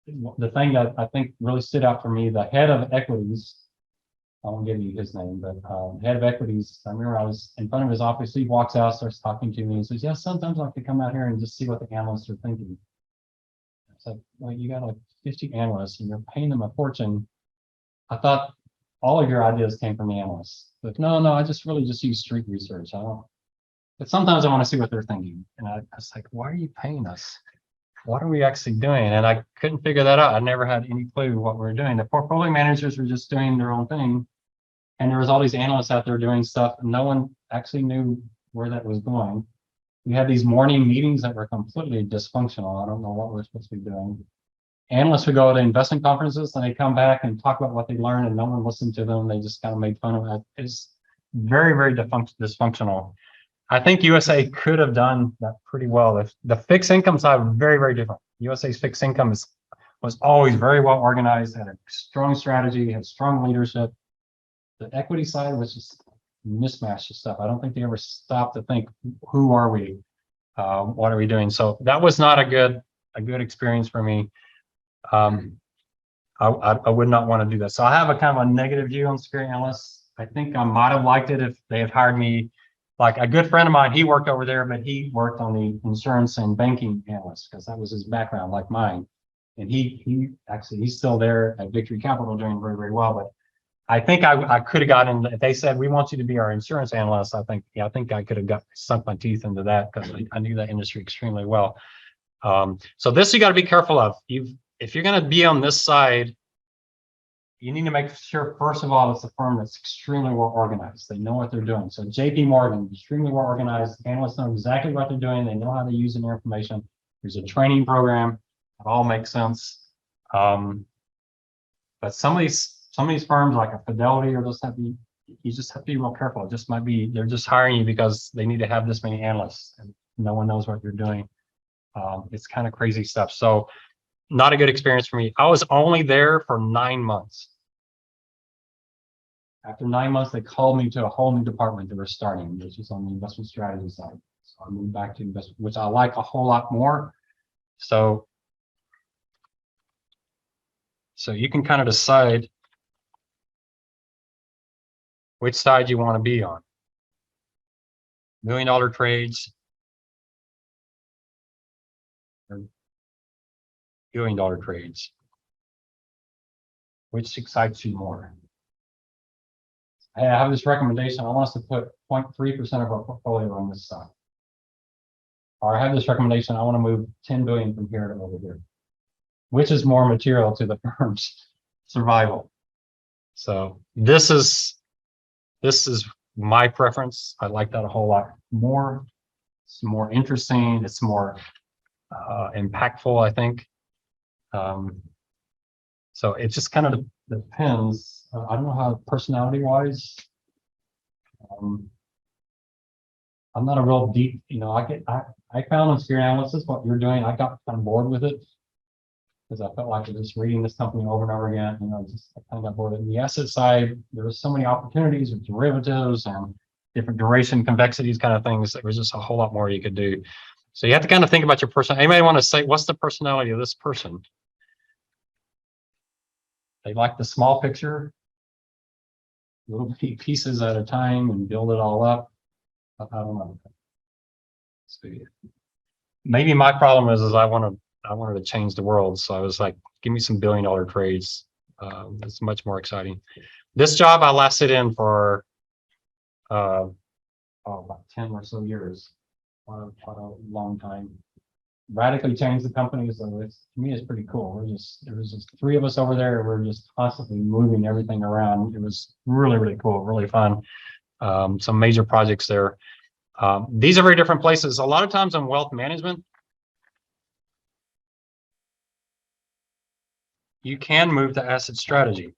The thing that I think really stood out for me, the head of equities, I won't give you his name, but head of equities, I remember I was in front of his office. He walks out, starts talking to me and says, yeah, sometimes I like to come out here and just see what the analysts are thinking. It's like, well, you got like 50 analysts and you're paying them a fortune. I thought all of your ideas came from the analysts. But no, I just really just use street research. I don't, but sometimes I want to see what they're thinking. And I was like, why are you paying us? What are we actually doing? And I couldn't figure that out. I never had any clue what we were doing. The portfolio managers were just doing their own thing. And there was all these analysts out there doing stuff, and no one actually knew where that was going. We had these morning meetings that were completely dysfunctional. I don't know what we're supposed to be doing. Analysts would go to investment conferences and they come back and talk about what they learned, and no one listened to them. They just kind of made fun of it. It's very, very dysfunctional. I think USA could have done that pretty well. If the fixed income side was very, very different. USA's fixed income was always very well organized, had a strong strategy, had strong leadership. The equity side was just mismatched stuff. I don't think they ever stopped to think, who are we? What are we doing? So that was not a good experience for me. I would not want to do that. So I have a kind of a negative view on security analysts. I think I might have liked it if they had hired me. Like a good friend of mine, he worked over there, but he worked on the insurance and banking analyst because that was his background, like mine. And he's still there at Victory Capital doing very, very well. But I think I could have gotten, if they said, we want you to be our insurance analyst, I think I could have sunk my teeth into that because I knew that industry extremely well. So this you got to be careful of. If you're going to be on this side, you need to make sure, first of all, it's a firm that's extremely well organized. They know what they're doing. So JP Morgan, extremely well organized. Analysts know exactly what they're doing. They know how to use their information. There's a training program. It all makes sense. But some of these firms like a Fidelity or those type, you just have to be real careful. It just might be, they're just hiring you because they need to have this many analysts and no one knows what you're doing. It's kind of crazy stuff. So not a good experience for me. I was only there for 9 months. After 9 months, they called me to a whole new department that we're starting, which is on the investment strategy side. So I moved back to investment, which I like a whole lot more. So you can kind of decide which side you want to be on. $1 million trades or $1 billion trades. Which excites you more? I have this recommendation. I want us to put 0.3% of our portfolio on this side. Or I have this recommendation. I want to move 10 billion from here to over here. Which is more material to the firm's survival? So this is my preference. I like that a whole lot more. It's more interesting. It's more impactful, I think. So it just kind of depends. I don't know how personality-wise I'm not a real deep, I found in security analysis what you're doing, I got kind of bored with it. Because I felt like just reading this company over and over again, I kind of got bored with it. In the asset side, there was so many opportunities with derivatives and different duration convexities kind of things. There was just a whole lot more you could do. So you have to kind of think about your person. Anybody want to say, what's the personality of this person? They like the small picture, little pieces at a time and build it all up. I don't know. So, maybe my problem is I wanted to change the world. So I was like, give me some billion-dollar trades. It's much more exciting. This job I lasted in for about 10 or so years. Quite a long time. Radically changed the company. So to me, it's pretty cool. There was just 3 of us over there. We're just constantly moving everything around. It was really, really cool, really fun. Some major projects there. These are very different places. A lot of times in wealth management, you can move to asset strategy.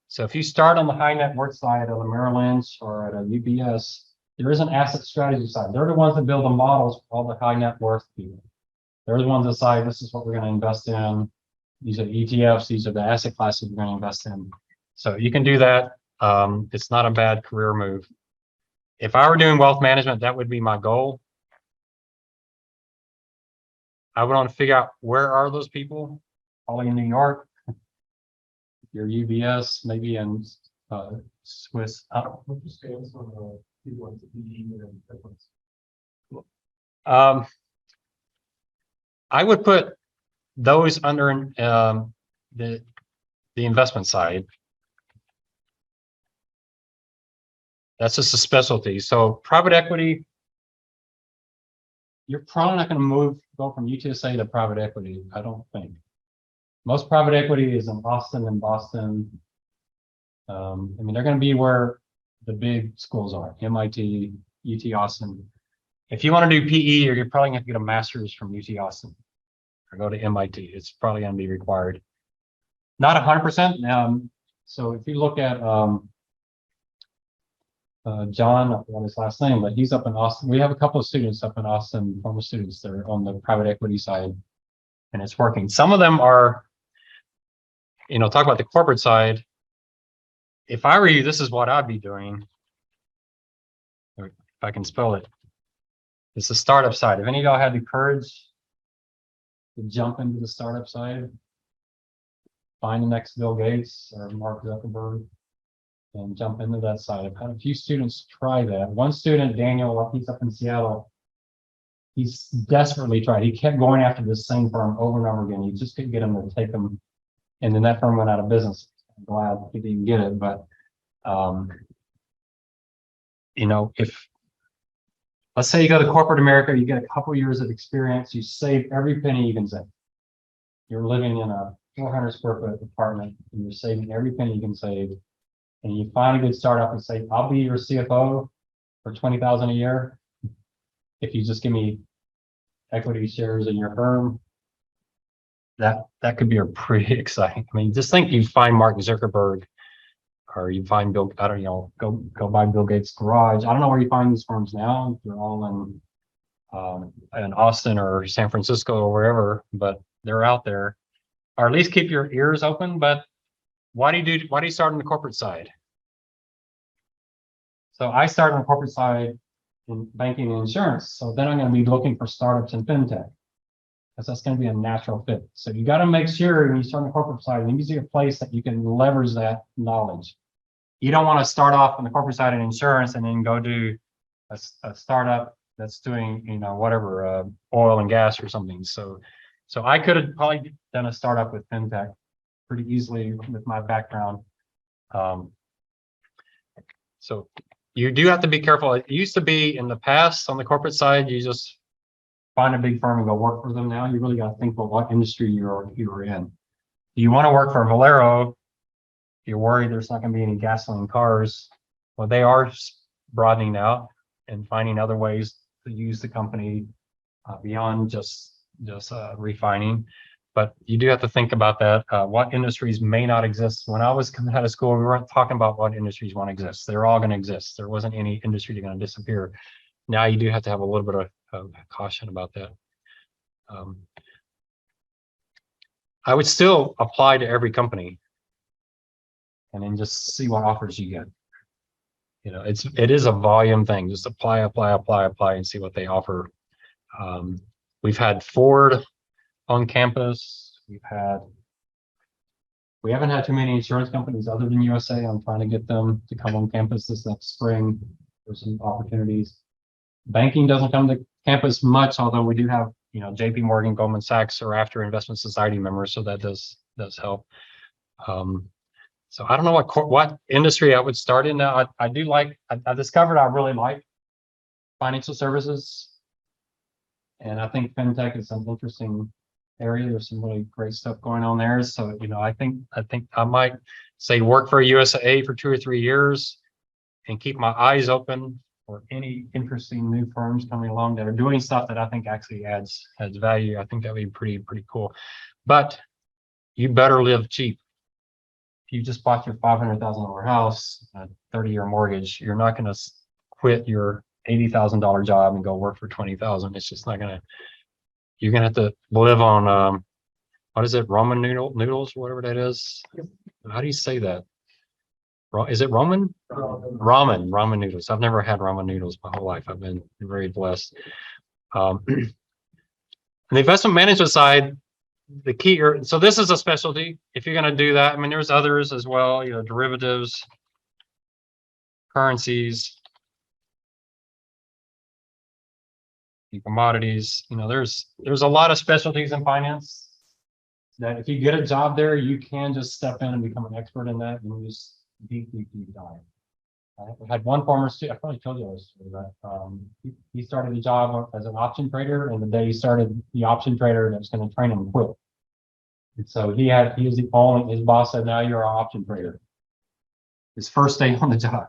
So if you start on the high net worth side of a Merrill Lynch or at a UBS, there is an asset strategy side. They're the ones that build the models for all the high net worth people. They're the ones that decide this is what we're going to invest in. These are the ETFs. These are the asset classes we're going to invest in. So you can do that. It's not a bad career move. If I were doing wealth management, that would be my goal. I would want to figure out where are those people. Probably in New York, your UBS, maybe in Swiss. What's the scales on the people at the PE and difference? I would put those under the investment side. That's just a specialty. So private equity, you're probably not going to go from UTSA to private equity, I don't think. Most private equity is in Austin and Boston. They're going to be where the big schools are, MIT, UT Austin. If you want to do PE, you're probably going to get a master's from UT Austin or go to MIT. It's probably going to be required. Not 100%. So if you look at John, I forgot his last name, but he's up in Austin. We have a couple of students up in Austin, former students that are on the private equity side, and it's working. Some of them are, talk about the corporate side. If I were you, this is what I'd be doing. If I can spell it. It's the startup side. If any of y'all had the courage to jump into the startup side, find the next Bill Gates or Mark Zuckerberg and jump into that side. I've had a few students try that. One student, Daniel, he's up in Seattle. He's desperately tried. He kept going after the same firm over and over again. He just couldn't get them to take him. And then that firm went out of business. I'm glad he didn't get it. But, if let's say you go to corporate America, you get a couple years of experience, you save every penny you can save. You're living in a 400 square foot apartment and you're saving every penny you can save. And you find a good startup and say, I'll be your CFO for $20,000 a year. If you just give me equity shares in your firm, that could be a pretty exciting. Just think you find Mark Zuckerberg or you find Bill, I don't know, go buy Bill Gates' garage. I don't know where you find these firms now. They're all in Austin or San Francisco or wherever, but they're out there. Or at least keep your ears open. But why do you start on the corporate side? So I started on the corporate side in banking and insurance. So then I'm going to be looking for startups in fintech because that's going to be a natural fit. So you got to make sure when you start on the corporate side, you need to see a place that you can leverage that knowledge. You don't want to start off on the corporate side in insurance and then go do a startup that's doing, whatever, oil and gas or something. So I could have probably done a startup with fintech pretty easily with my background. So you do have to be careful. It used to be in the past on the corporate side, you just find a big firm and go work for them. Now you really got to think about what industry you're in. Do you want to work for Valero? You're worried there's not going to be any gasoline cars. Well, they are broadening out and finding other ways to use the company beyond just refining. But you do have to think about that. What industries may not exist. When I was coming out of school, we weren't talking about what industries won't exist. They're all going to exist. There wasn't any industry going to disappear. Now you do have to have a little bit of caution about that. I would still apply to every company and then just see what offers you get. You know, it is a volume thing. Just apply and see what they offer. We've had Ford on campus. We haven't had too many insurance companies other than USA. I'm trying to get them to come on campus this next spring for some opportunities. Banking doesn't come to campus much, although we do have, you know, JP Morgan, Goldman Sachs are after investment society members, so that does help. So I don't know what industry I would start in now. I do like, I discovered I really like financial services. And I think fintech is an interesting area. There's some really great stuff going on there. So, you know, I think I might say work for USA for 2 or 3 years and keep my eyes open for any interesting new firms coming along that are doing stuff that I think actually adds value. I think that would be pretty cool. But you better live cheap. If you just bought your $500,000 house, a 30-year mortgage, you're not going to quit your $80,000 job and go work for 20,000. It's just not going to. You're going to have to live on what is it, ramen noodles, whatever that is. How do you say that? Is it Roman? Ramen noodles. I've never had ramen noodles my whole life. I've been very blessed. On the investment management side, the key, so this is a specialty. If you're going to do that, I mean, there's others as well, you know, derivatives, currencies, commodities. You know, there's a lot of specialties in finance that if you get a job there, you can just step in and become an expert in that and just deep dive. I had one former student, I probably told you this story, but he started a job as an option trader, and the day he started, the option trader that was going to train him quit. And so he was the only, his boss said, now you're our option trader. His first day on the job,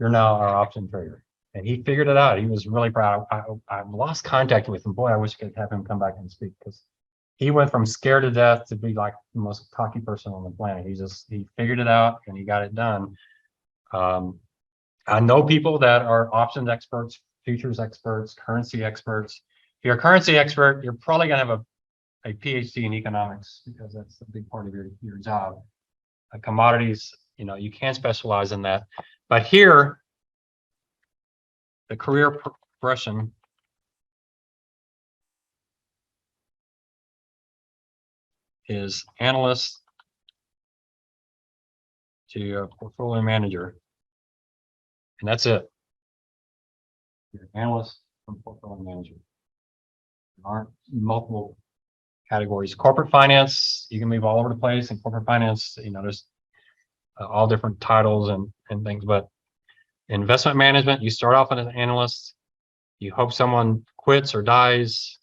you're now our option trader. And he figured it out. He was really proud. I lost contact with him. Boy, I wish I could have him come back and speak, because he went from scared to death to be like the most cocky person on the planet. He figured it out and he got it done. I know people that are options experts, futures experts, currency experts. If you're a currency expert, you're probably going to have a PhD in economics, because that's a big part of your job. Commodities, you know, you can specialize in that. But here, the career progression is analyst to a portfolio manager. And that's it. You're an analyst from portfolio manager. There aren't multiple categories. Corporate finance, you can move all over the place. In corporate finance, you know, there's all different titles and things, but investment management, you start off as an analyst, you hope someone quits or dies,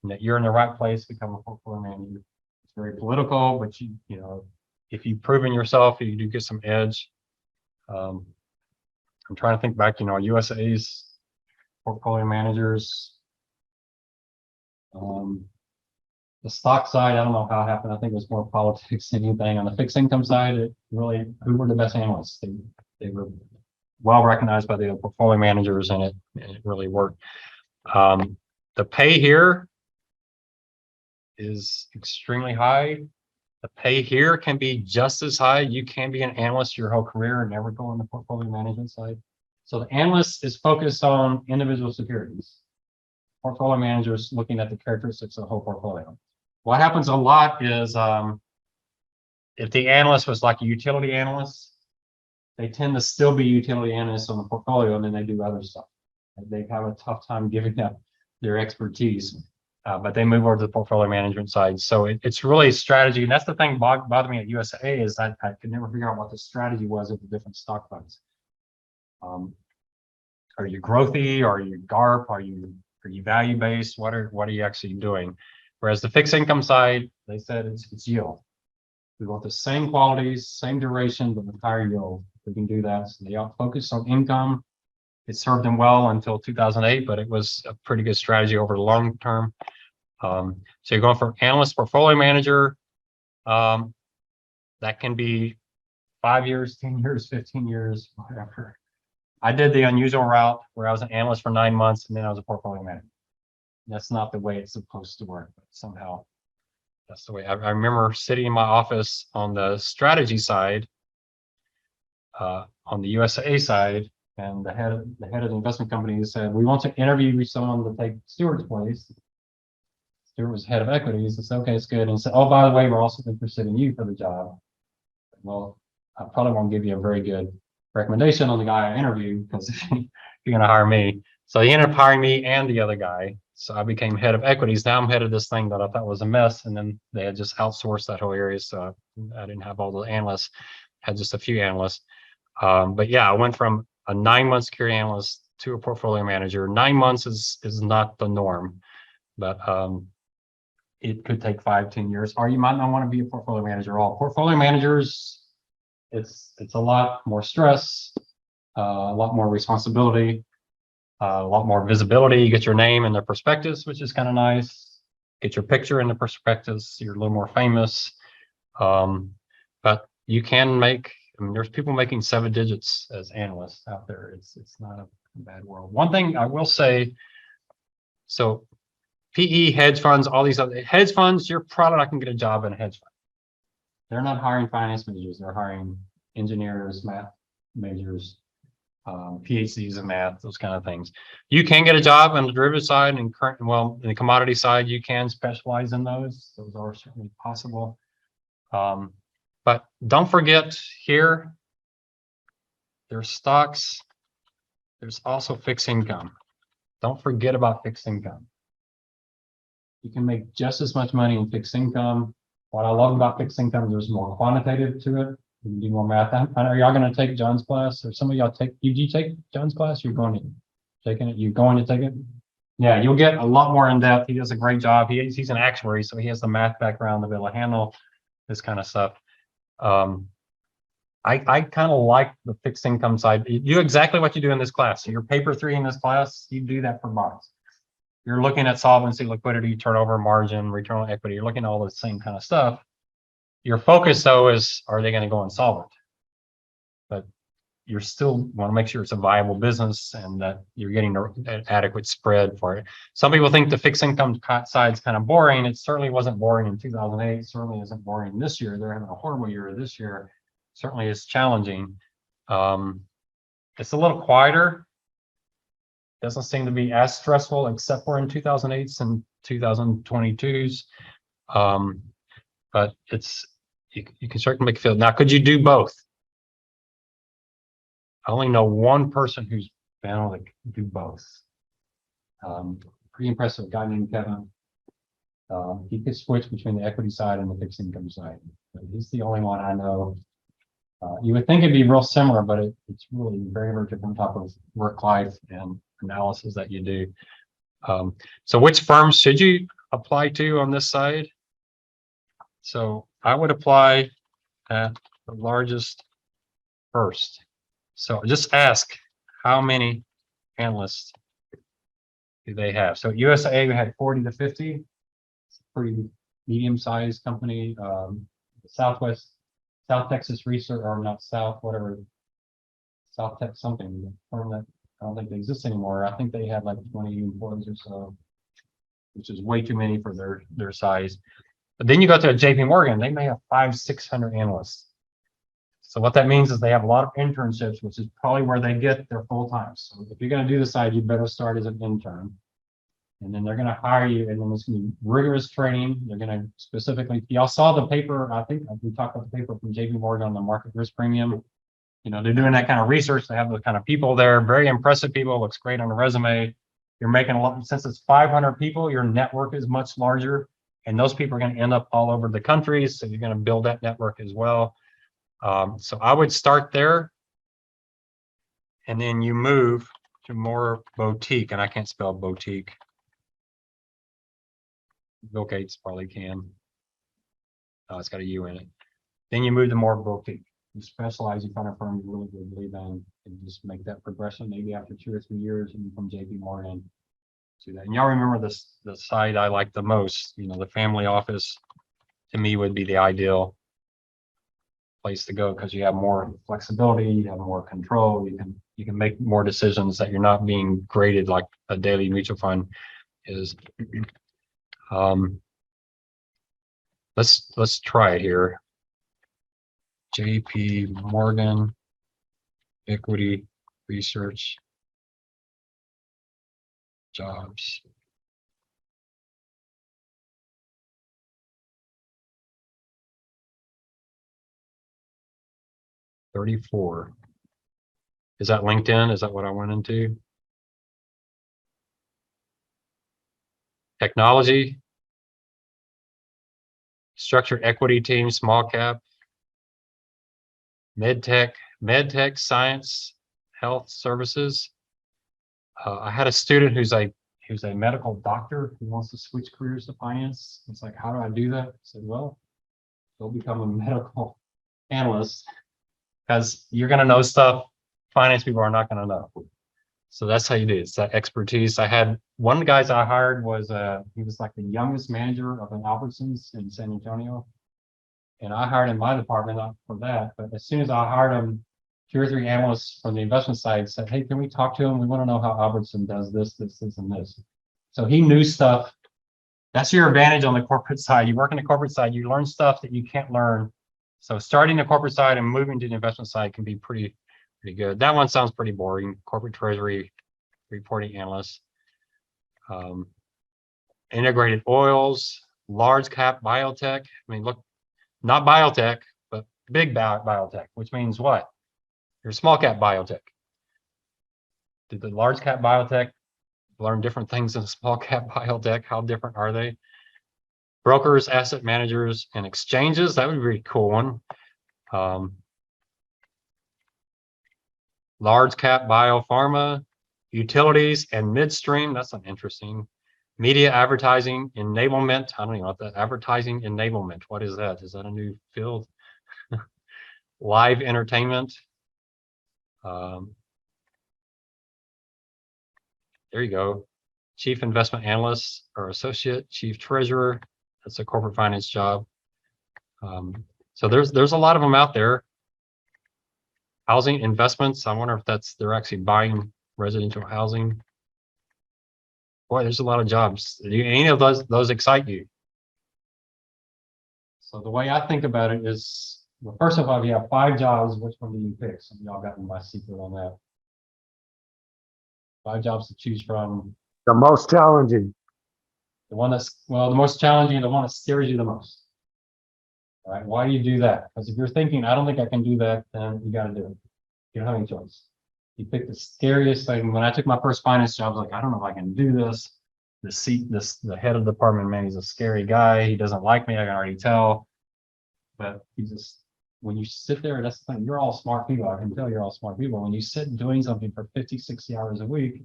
and that you're in the right place to become a portfolio manager. It's very political, but you know, if you've proven yourself, you do get some edge. I'm trying to think back, you know, USA's portfolio managers. The stock side, I don't know how it happened. I think it was more politics than anything. On the fixed income side, it really, who were the best analysts? They were well recognized by the portfolio managers, and it really worked. The pay here is extremely high. The pay here can be just as high. You can be an analyst your whole career and never go on the portfolio management side. So the analyst is focused on individual securities. Portfolio managers looking at the characteristics of the whole portfolio. What happens a lot is if the analyst was like a utility analyst, they tend to still be utility analysts on the portfolio, and then they do other stuff. They have a tough time giving up their expertise, but they move over to the portfolio management side. So it's really strategy. And that's the thing bothered me at USA is I could never figure out what the strategy was of the different stock funds. Are you growthy? Are you GARP? Are you value based? What are you actually doing? Whereas the fixed income side, they said it's yield. We want the same qualities, same duration, but with higher yield. We can do that. So they all focus on income. It served them well until 2008, but it was a pretty good strategy over the long term. So you're going from analyst, portfolio manager. That can be 5 years, 10 years, 15 years, whatever. I did the unusual route where I was an analyst for 9 months and then I was a portfolio manager. That's not the way it's supposed to work, but somehow that's the way. I remember sitting in my office on the strategy side, on the USAA side, and the head of the investment company said, "We want to interview someone to take Stuart's place." Stuart was head of equities. I said, "Okay, it's good." And he said, "Oh, by the way, we're also interested in you for the job." Well, I probably won't give you a very good recommendation on the guy I interviewed because you're going to hire me. So he ended up hiring me and the other guy. So I became head of equities. Now I'm head of this thing that I thought was a mess. And then they had just outsourced that whole area. So I didn't have all the analysts, had just a few analysts. But yeah, I went from a 9-month security analyst to a portfolio manager. 9 months is not the norm, but it could take 5, 10 years, or you might not want to be a portfolio manager at all. Portfolio managers, it's a lot more stress, a lot more responsibility, a lot more visibility. You get your name in the prospectus, which is kind of nice. Get your picture in the prospectus. You're a little more famous. But you can make, I mean, there's people making 7 digits as analysts out there. It's not a bad world. One thing I will say, so PE, hedge funds, all these other hedge funds, you're probably not going to get a job in a hedge fund. They're not hiring finance majors. They're hiring engineers, math majors, PhDs in math, those kind of things. You can get a job on the derivative side and current, well, in the commodity side, you can specialize in those. Those are certainly possible. But don't forget here, there's stocks. There's also fixed income. Don't forget about fixed income. You can make just as much money in fixed income. What I love about fixed income, there's more quantitative to it. You can do more math. I know y'all going to take John's class, or some of y'all take. Did you take John's class? You're going to taking it. You're going to take it. Yeah, you'll get a lot more in depth. He does a great job. He's an actuary, so he has the math background to be able to handle this kind of stuff. I kind of like the fixed income side. You do exactly what you do in this class. So your paper 3 in this class, you do that for bonds. You're looking at solvency, liquidity, turnover, margin, return on equity. You're looking at all the same kind of stuff. Your focus, though, is are they going to go insolvent? But you're still want to make sure it's a viable business and that you're getting an adequate spread for it. Some people think the fixed income side is kind of boring. It certainly wasn't boring in 2008. It certainly isn't boring this year. They're having a horrible year this year. Certainly is challenging. It's a little quieter. Doesn't seem to be as stressful, except for in 2008s and 2022s. But it's you can certainly make a field. Now, could you do both? I only know one person who's been able to do both. Pretty impressive guy named Kevin. He could switch between the equity side and the fixed income side. But he's the only one I know. You would think it'd be real similar, but it's really very, very different type of work life and analysis that you do. So which firms should you apply to on this side? So I would apply at the largest first. So just ask how many analysts do they have? So at USAA, we had 40 to 50. It's a pretty medium-sized company. South Texas Research, or not South, whatever, South Tech something, the firm that I don't think they exist anymore. I think they had like 20 employees or so, which is way too many for their size. But then you go to JP Morgan, they may have 500-600 analysts. So what that means is they have a lot of internships, which is probably where they get their full time. So if you're going to do the side, you better start as an intern. And then they're going to hire you, and then it's going to be rigorous training. They're going to specifically, y'all saw the paper, I think we talked about the paper from JP Morgan on the market risk premium. You know, they're doing that kind of research. They have those kind of people there, very impressive people, looks great on the resume. You're making a lot, since it's 500 people, your network is much larger, and those people are going to end up all over the country. So you're going to build that network as well. So I would start there, and then you move to more boutique, and I can't spell boutique. Bill Gates probably can. Oh, it's got a U in it. Then you move to more boutique. You specialize, you find a firm you really believe in, and just make that progression. Maybe after 2 or 3 years, and you become JP Morgan. do that. And y'all remember this, the side I like the most, you know, the family office to me would be the ideal place to go because you have more flexibility, you have more control, you can make more decisions that you're not being graded like a daily mutual fund is. Let's try it here. JP Morgan Equity Research Jobs. $34. Is that LinkedIn? Is that what I went into? Technology. Structured equity team, small cap. Medtech science, health services. I had a student who's a medical doctor who wants to switch careers to finance. It's like, how do I do that? I said, well, go become a medical analyst because you're going to know stuff finance people are not going to know. So that's how you do it. It's that expertise. I had one of the guys I hired was he was like the youngest manager of an Albertsons in San Antonio. And I hired in my department not for that, but as soon as I hired him, 2 or 3 analysts from the investment side said, hey, can we talk to him? We want to know how Albertson does this, and this. So he knew stuff. That's your advantage on the corporate side. You work on the corporate side, you learn stuff that you can't learn. So starting the corporate side and moving to the investment side can be pretty good. That one sounds pretty boring. Corporate treasury reporting analyst. Integrated oils, large cap biotech. I mean, look, not biotech, but big biotech, which means what? You're small cap biotech. Did the large cap biotech learn different things than small cap biotech? How different are they? Brokers, asset managers, and exchanges. That would be a cool one. Large cap biopharma, utilities, and midstream. That's an interesting. Media advertising enablement. I don't even know what that advertising enablement. What is that? Is that a new field? Live entertainment. There you go. Chief investment analyst or associate, chief treasurer. That's a corporate finance job. So there's a lot of them out there. Housing investments. I wonder if they're actually buying residential housing. Boy, there's a lot of jobs. Do any of those excite you? So the way I think about it is, well, first of all, if you have 5 jobs, which one do you pick? Some of y'all got my secret on that. 5 jobs to choose from. The most challenging. The one that's, well, the most challenging, the one that scares you the most. All right, why do you do that? Because if you're thinking, I don't think I can do that, then you got to do it. You don't have any choice. You pick the scariest thing. When I took my first finance job, I was like, I don't know if I can do this. The head of the department, man, he's a scary guy. He doesn't like me. I can already tell. But when you sit there, that's the thing. You're all smart people. I can tell you're all smart people. When you sit doing something for 50, 60 hours a week,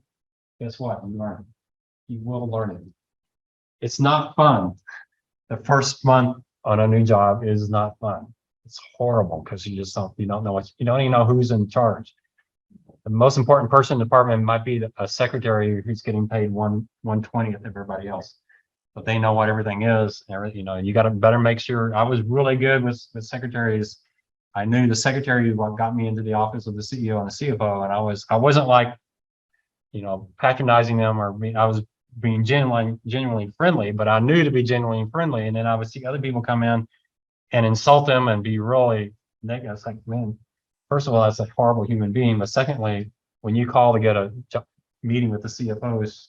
guess what? You learn. You will learn it. It's not fun. The first month on a new job is not fun. It's horrible because you don't know you don't even know who's in charge. The most important person in the department might be a secretary who's getting paid 1/20th of everybody else, but they know what everything is. You know, you got to better make sure. I was really good with secretaries. I knew the secretary what got me into the office of the CEO and the CFO, and I wasn't like, you know, patronizing them I was being genuinely friendly, but I knew to be genuinely friendly, and then I would see other people come in and insult them and be really negative. It's like, man, first of all, that's a horrible human being. But secondly, when you call to get a meeting with the CFO,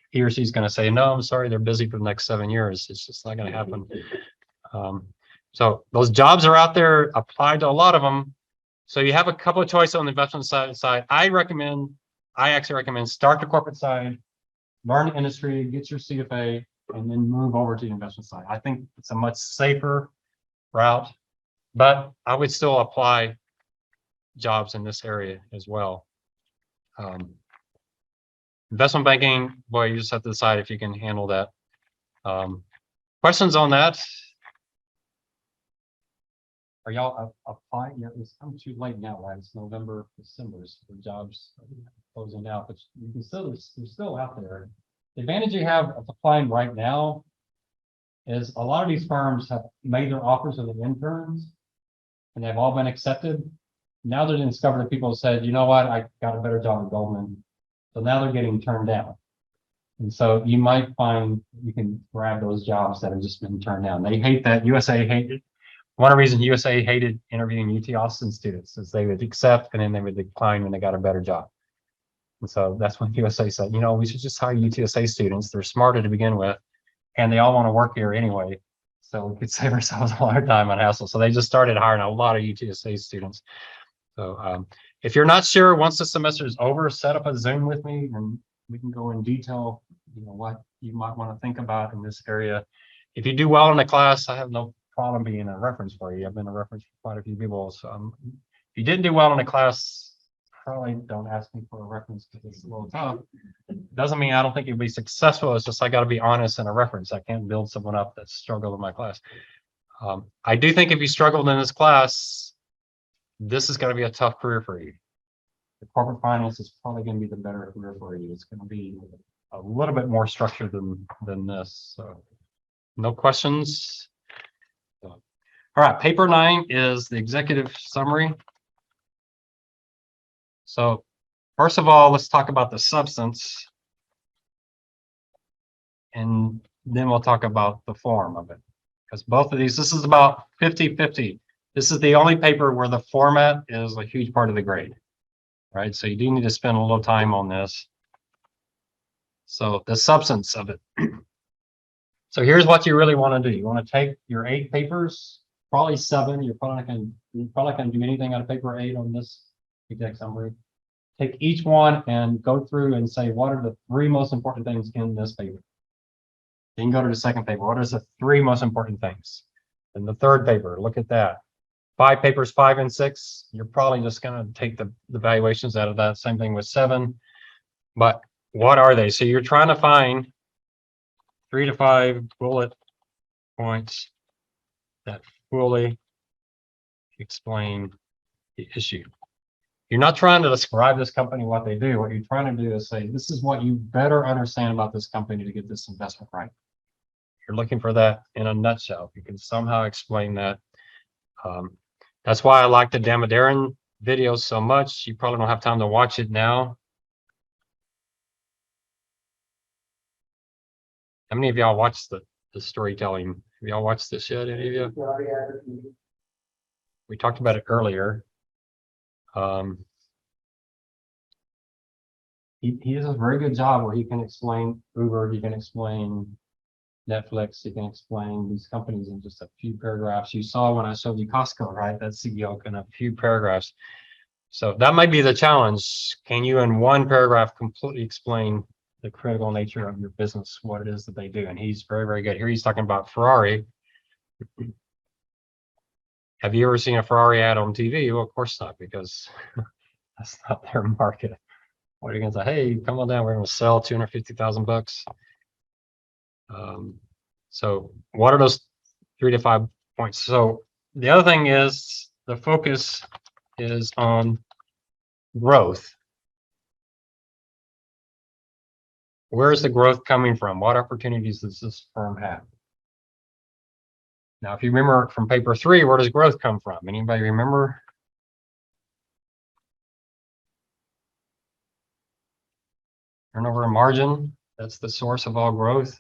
he or she's going to say, no, I'm sorry, they're busy for the next 7 years. It's just not going to happen. So those jobs are out there, apply to a lot of them. So you have a couple of choices on the investment side. I actually recommend start the corporate side, learn the industry, get your CFA, and then move over to the investment side. I think it's a much safer route, but I would still apply jobs in this area as well. Investment banking, boy, you just have to decide if you can handle that. Questions on that? Are y'all applying yet? I'm too late now, right? It's November, December for jobs closing out, but you can still, they're still out there. The advantage you have of applying right now is a lot of these firms have made their offers of the interns and they've all been accepted. Now they're going to discover that people have said, you know what, I got a better job at Goldman. So now they're getting turned down. And so you might find you can grab those jobs that have just been turned down. They hate that. USA hated. One of the reasons USA hated interviewing UT Austin students is they would accept and then they would decline when they got a better job. And so that's when USA said, you know, we should just hire UTSA students. They're smarter to begin with, and they all want to work here anyway. So we could save ourselves a lot of time on hassle. So they just started hiring a lot of UTSA students. So if you're not sure, once the semester is over, set up a Zoom with me and we can go in detail, you know, what you might want to think about in this area. If you do well in the class, I have no problem being a reference for you. I've been a reference for quite a few people. So if you didn't do well in the class, probably don't ask me for a reference because it's a little tough. Doesn't mean I don't think you'll be successful. It's just I got to be honest in a reference. I can't build someone up that struggled in my class. I do think if you struggled in this class, this is going to be a tough career for you. The corporate finance is probably going to be the better career for you. It's going to be a little bit more structured than this. So no questions. All right, paper 9 is the executive summary. So first of all, let's talk about the substance. And then we'll talk about the form of it. Because both of these, this is about 50-50. This is the only paper where the format is a huge part of the grade. Right? So you do need to spend a little time on this. So the substance of it. So here's what you really want to do. You want to take your 8 papers, probably 7. You're probably not going to do anything out of paper 8 on this exec summary. Take each one and go through and say, what are the 3 most important things in this paper? Then go to the second paper. What are the 3 most important things? And the third paper, look at that. 5 papers, 5 and 6. You're probably just going to take the valuations out of that. Same thing with 7. But what are they? So you're trying to find 3 to 5 bullet points that fully explain the issue. You're not trying to describe this company, what they do. What you're trying to do is say, this is what you better understand about this company to get this investment right. You're looking for that in a nutshell. If you can somehow explain that. That's why I like the Damodaran videos so much. You probably don't have time to watch it now. How many of y'all watched the storytelling? Have y'all watched this yet? Any of you? We talked about it earlier. He does a very good job where he can explain Uber, he can explain Netflix, he can explain these companies in just a few paragraphs. You saw when I showed you Costco, right? That CEO in a few paragraphs. So that might be the challenge. Can you in one paragraph completely explain the critical nature of your business, what it is that they do? And he's very, very good. Here he's talking about Ferrari. Have you ever seen a Ferrari ad on TV? Well, of course not, because that's not their market. What are you going to say? Hey, come on down. We're going to sell $250,000. So what are those 3 to 5 points? So the other thing is the focus is on growth. Where is the growth coming from? What opportunities does this firm have? Now, if you remember from paper 3, where does growth come from? Anybody remember? Turnover and margin, that's the source of all growth.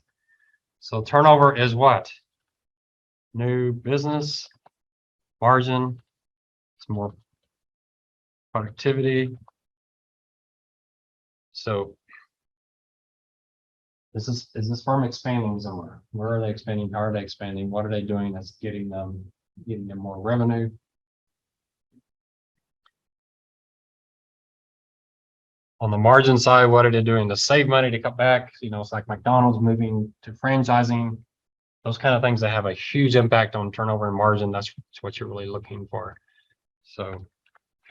So turnover is what? New business, margin, it's more productivity. So is this firm expanding somewhere? Where are they expanding? How are they expanding? What are they doing that's getting them more revenue? On the margin side, what are they doing to save money, to cut back? You know, it's like McDonald's moving to franchising. Those kind of things that have a huge impact on turnover and margin. That's what you're really looking for. So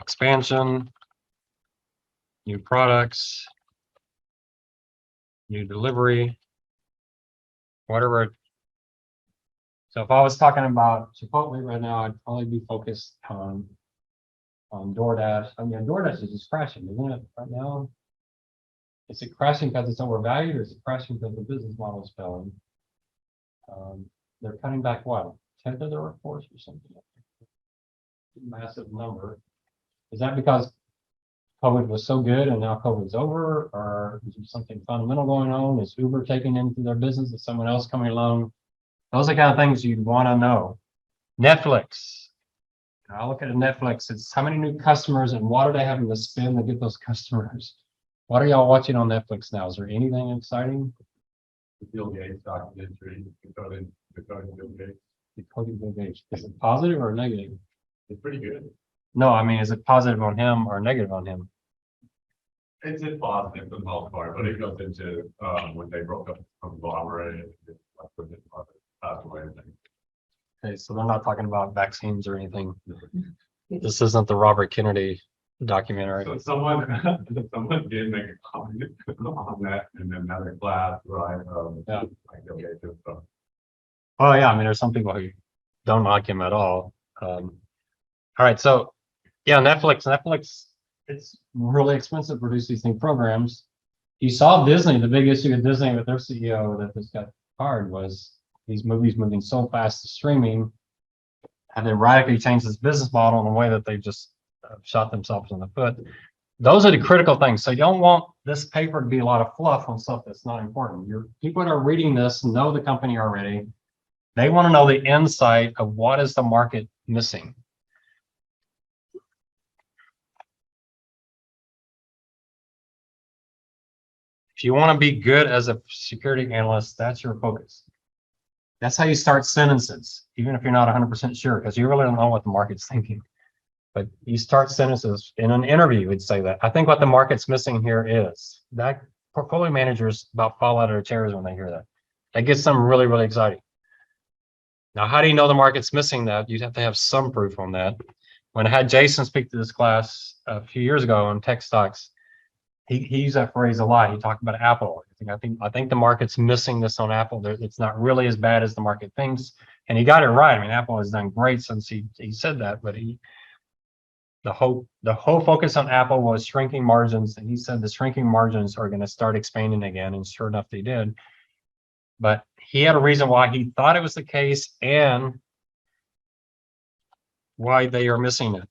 expansion, new products, new delivery, whatever. So if I was talking about Chipotle right now, I'd probably be focused on DoorDash. I mean, DoorDash is just crashing, isn't it, right now? Is it crashing because it's overvalued or is it crashing because the business model is failing? They're cutting back what, 10th of their workforce or something? Massive number. Is that because COVID was so good and now COVID's over, or is there something fundamental going on? Is Uber taking into their business? Is someone else coming along? Those are the kind of things you'd want to know. Netflix. I look at Netflix, it's how many new customers and what are they having to spend to get those customers? What are y'all watching on Netflix now? Is there anything exciting? The Bill Gates documentary, decoding Bill Gates. Decoding Bill Gates. Is it positive or negative? It's pretty good. No, I mean, is it positive on him or negative on him? It's positive for the most part, but it goes into when they broke up from conglomerate, like when it passed away and things. Okay, so they're not talking about vaccines or anything. This isn't the Robert Kennedy documentary. So someone did make a comment on that in another class, right? Yeah. Like Bill Gates and stuff. Oh, yeah, I mean, there's some people who don't like him at all. All right, so yeah, Netflix, it's really expensive to produce these thing programs. You saw Disney, the big issue with Disney with their CEO that just got fired was these movies moving so fast to streaming. And they radically changed this business model in a way that they just shot themselves in the foot. Those are the critical things. So you don't want this paper to be a lot of fluff on stuff that's not important. Your people that are reading this know the company already. They want to know the insight of what is the market missing. If you want to be good as a security analyst, that's your focus. That's how you start sentences, even if you're not 100% sure, because you really don't know what the market's thinking. But you start sentences in an interview, would say that. I think what the market's missing here is that portfolio managers about fall out of their chairs when they hear that. That gets them really, really excited. Now, how do you know the market's missing that? You'd have to have some proof on that. When I had Jason speak to this class a few years ago on tech stocks, he used that phrase a lot. He talked about Apple. I think the market's missing this on Apple. It's not really as bad as the market thinks, and he got it right. I mean, Apple has done great since he said that, but the whole focus on Apple was shrinking margins, and he said the shrinking margins are going to start expanding again, and sure enough, they did. But he had a reason why he thought it was the case and why they are missing it.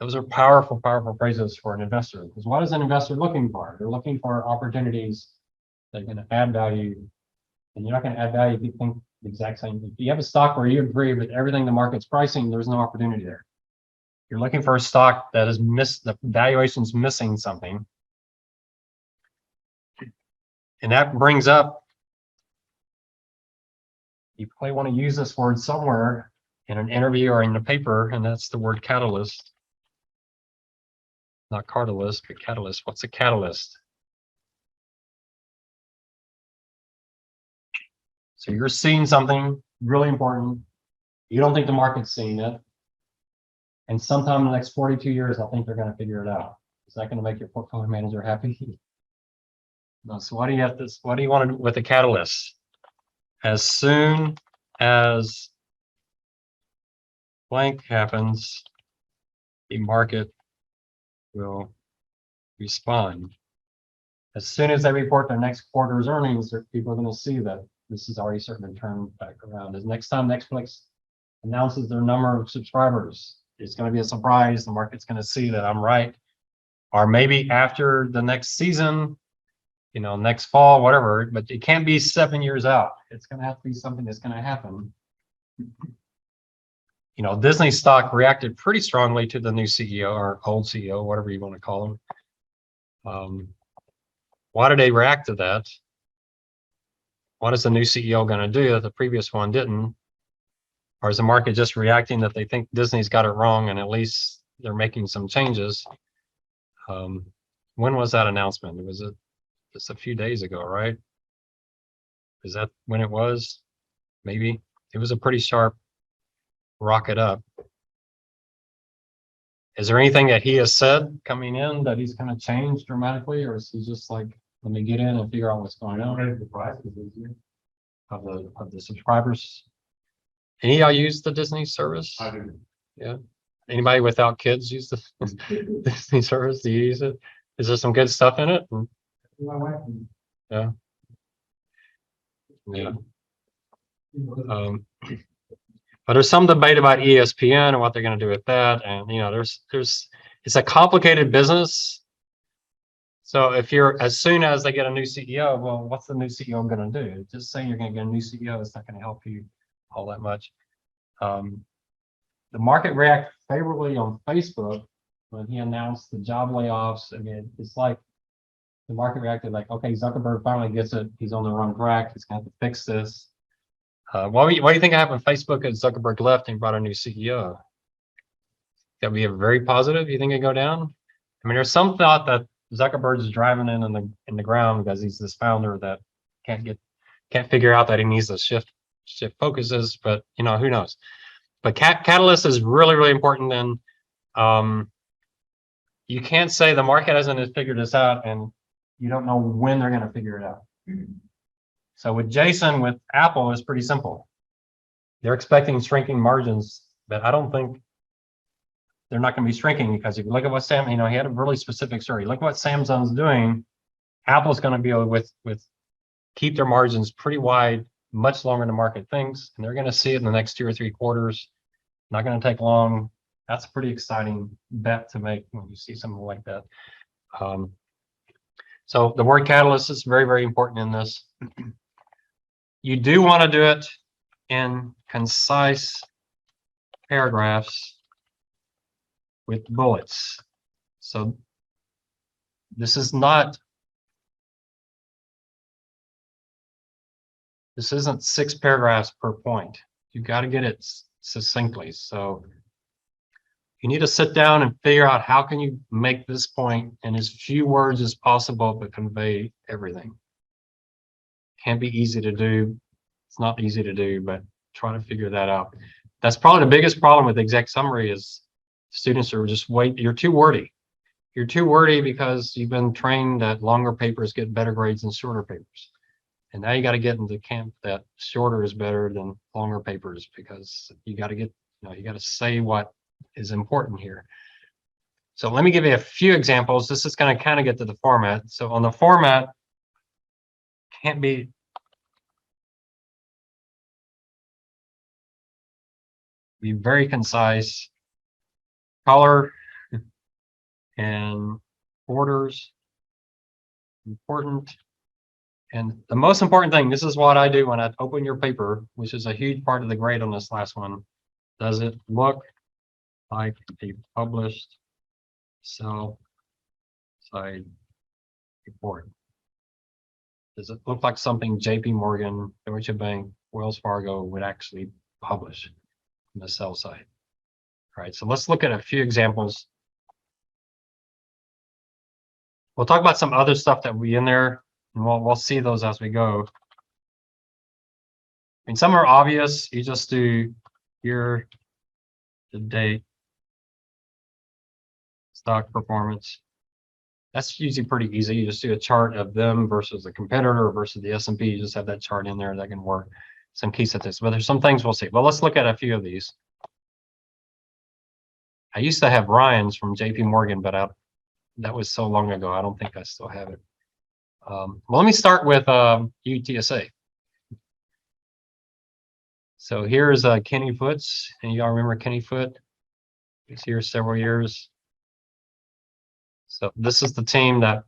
Those are powerful, powerful phrases for an investor. Because what is an investor looking for? They're looking for opportunities that are going to add value. And you're not going to add value if you think the exact same. If you have a stock where you agree with everything the market's pricing, there's no opportunity there. You're looking for a stock that is the valuation's missing something. And that brings up, you probably want to use this word somewhere in an interview or in the paper, and that's the word catalyst. Not catalyst, but catalyst. What's a catalyst? So you're seeing something really important. You don't think the market's seeing it. And sometime in the next 42 years, I think they're going to figure it out. Is that going to make your portfolio manager happy? No. So what do you want to do with a catalyst? As soon as blank happens, the market will respond. As soon as they report their next quarter's earnings, people are going to see that this is already starting to turn back around. As next time Netflix announces their number of subscribers, it's going to be a surprise. The market's going to see that I'm right. Or maybe after the next season, next fall, whatever, but it can't be 7 years out. It's going to have to be something that's going to happen. Disney stock reacted pretty strongly to the new CEO or old CEO, whatever you want to call him. Why did they react to that? What is the new CEO going to do that the previous one didn't? Or is the market just reacting that they think Disney's got it wrong and at least they're making some changes? When was that announcement? It was just a few days ago, right? Is that when it was? Maybe. It was a pretty sharp rocket up. Is there anything that he has said coming in that he's going to change dramatically, or is he just like, let me get in and figure out what's going on Raise the prices this year. of the subscribers? Any of y'all use the Disney service? I do. Yeah. Anybody without kids use the Disney service? Do you use it? Is there some good stuff in it? My wife. Yeah. But there's some debate about ESPN and what they're going to do with that. And, it's a complicated business. So if as soon as they get a new CEO, well, what's the new CEO going to do? Just saying you're going to get a new CEO is not going to help you all that much. The market reacted favorably on Facebook when he announced the job layoffs. I mean, it's like the market reacted like, okay, Zuckerberg finally gets it. He's on the wrong track. He's going to have to fix this. What do you think happened with Facebook as Zuckerberg left and brought a new CEO? That would be a very positive. You think it go down? I mean, there's some thought that Zuckerberg's driving in the ground because he's this founder that can't figure out that he needs to shift focuses. But who knows? But catalyst is really, really important. And you can't say the market hasn't figured this out, and you don't know when they're going to figure it out. So with Jason, with Apple, it's pretty simple. They're expecting shrinking margins, but I don't think they're not going to be shrinking, because if you look at what Sam, he had a really specific story. Look what Samsung's doing. Apple's going to be able with keep their margins pretty wide, much longer than the market thinks, and they're going to see it in the next 2 or 3 quarters. Not going to take long. That's a pretty exciting bet to make when you see something like that. So the word catalyst is very, very important in this. You do want to do it in concise paragraphs with bullets. So this isn't 6 paragraphs per point. You got to get it succinctly. So you need to sit down and figure out how can you make this point in as few words as possible, but convey everything. Can't be easy to do. It's not easy to do, but try to figure that out. That's probably the biggest problem with exec summary is students are just you're too wordy. You're too wordy because you've been trained that longer papers get better grades than shorter papers. And now you got to get into camp that shorter is better than longer papers, because you got to you got to say what is important here. So let me give you a few examples. This is going to kind of get to the format. So on the format, can't be very concise. Color and borders, important. And the most important thing, this is what I do when I open your paper, which is a huge part of the grade on this last one. Does it look like a published sell side report? Does it look like something JP Morgan, Deutsche Bank, Wells Fargo would actually publish on the sell side? All right, so let's look at a few examples. We'll talk about some other stuff that will be in there, and we'll see those as we go. I mean, some are obvious. You just do year to date stock performance. That's usually pretty easy. You just do a chart of them versus the competitor versus the S&P. You just have that chart in there that can work. Some key statistics, but there's some things we'll see. Well, let's look at a few of these. I used to have Ryan's from JP Morgan, but that was so long ago. I don't think I still have it. Well, let me start with UTSA. So here's Kenny Foots, and you all remember Kenny Foot? He's here several years. So this is the team that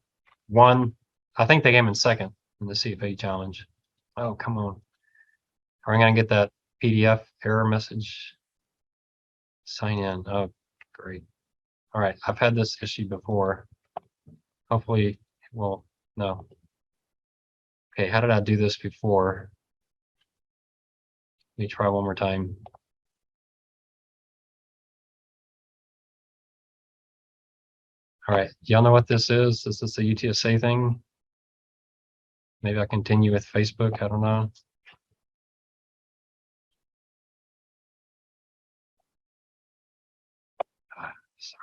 won. I think they came in second in the CFA challenge. Oh, come on. Are we gonna get that PDF error message? Sign in. Oh, great. All right, I've had this issue before. Hopefully, well, no. Okay, how did I do this before? Let me try one more time. All right, y'all know what this is? Is this a UTSA thing? Maybe I continue with Facebook, I don't know.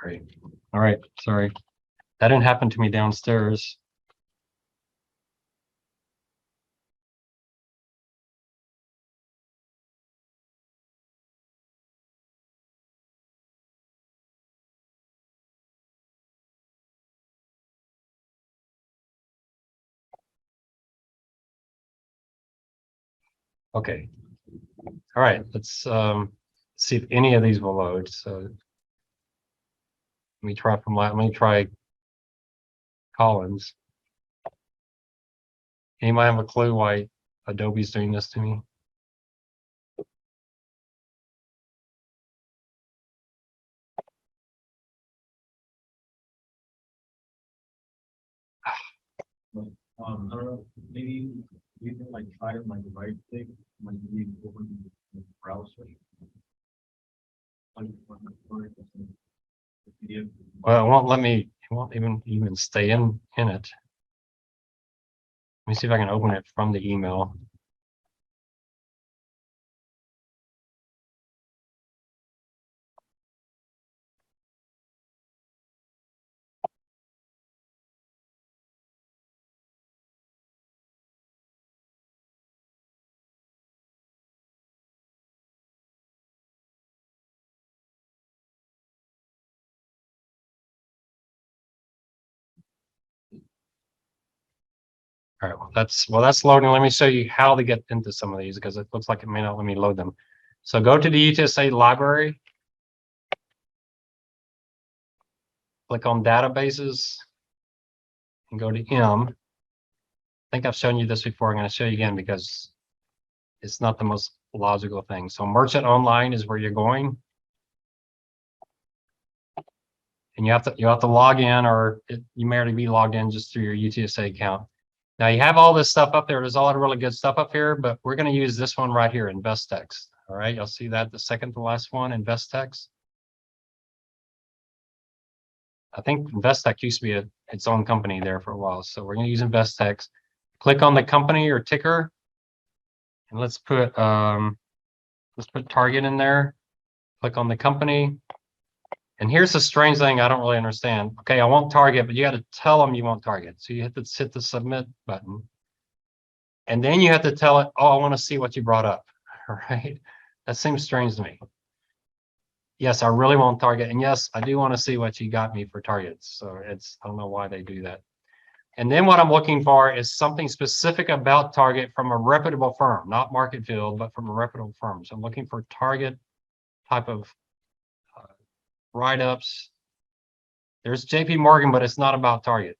Sorry. All right, sorry. That didn't happen to me downstairs. Okay. All right, let's see if any of these will load. So let me try let me try Collins. Anybody have a clue why Adobe's doing this to me? I don't know, maybe you can like try to like right click, like you open the browser. Well, it won't let me, it won't even stay in it. Let me see if I can open it from the email. All right, well, that's loading. Let me show you how to get into some of these because it looks like it may not let me load them. So go to the UTSA library. Click on databases and go to M. I think I've shown you this before. I'm going to show you again because it's not the most logical thing. So merchant online is where you're going. And you have to log in, or you may already be logged in just through your UTSA account. Now you have all this stuff up there. There's a lot of really good stuff up here, but we're going to use this one right here, InvestTex. All right, you'll see that the second to last one, InvestTex. I think InvestTex used to be its own company there for a while. So we're going to use InvestTex. Click on the company or ticker. And let's put Target in there. Click on the company. And here's the strange thing I don't really understand. Okay, I want Target, but you got to tell them you want Target. So you have to hit the submit button. And then you have to tell it, oh, I want to see what you brought up. All right. That seems strange to me. Yes, I really want Target. And yes, I do want to see what you got me for Targets. So I don't know why they do that. And then what I'm looking for is something specific about Target from a reputable firm, not Market Field, but from a reputable firm. So I'm looking for Target type of write-ups. There's JP Morgan, but it's not about Target.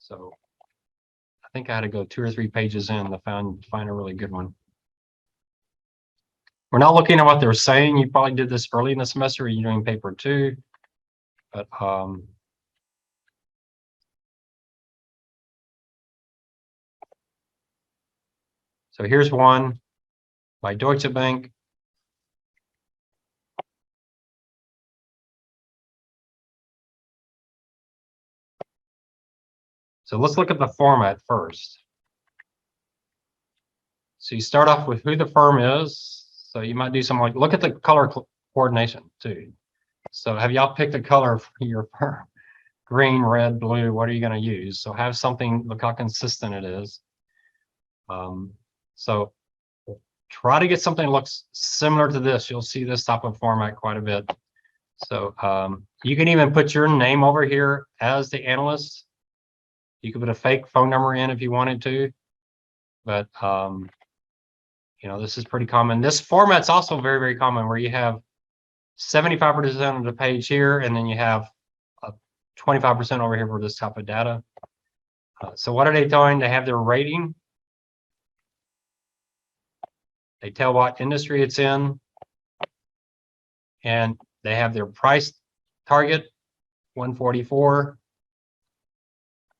So I think I had to go 2 or 3 pages in to find a really good one. We're not looking at what they're saying. You probably did this early in the semester, or you're doing paper 2. But so here's one by Deutsche Bank. So let's look at the format first. So you start off with who the firm is. So you might do something like, look at the color coordination too. So have y'all picked a color for your firm? Green, red, blue, what are you going to use? So have something, look how consistent it is. So try to get something that looks similar to this. You'll see this type of format quite a bit. So you can even put your name over here as the analyst. You could put a fake phone number in if you wanted to, but you know, this is pretty common. This format's also very, very common where you have 75% of the page here, and then you have 25% over here for this type of data. So what are they doing? They have their rating. They tell what industry it's in, and they have their price target, 144.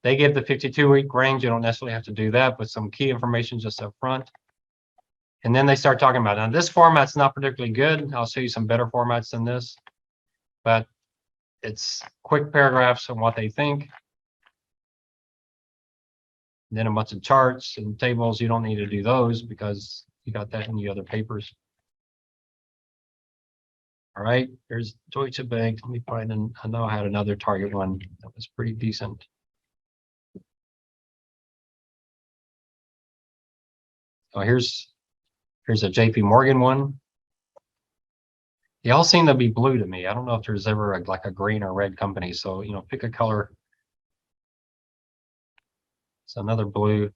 They give the 52-week range. You don't necessarily have to do that, but some key information just up front. And then they start talking about it. Now, this format's not particularly good. I'll show you some better formats than this, but it's quick paragraphs on what they think. And then a bunch of charts and tables. You don't need to do those because you got that in the other papers. All right, there's Deutsche Bank. Let me find I know I had another Target one that was pretty decent. Oh, here's a JP Morgan one. They all seem to be blue to me. I don't know if there's ever like a green or red company. So, you know, pick a color. It's another blue.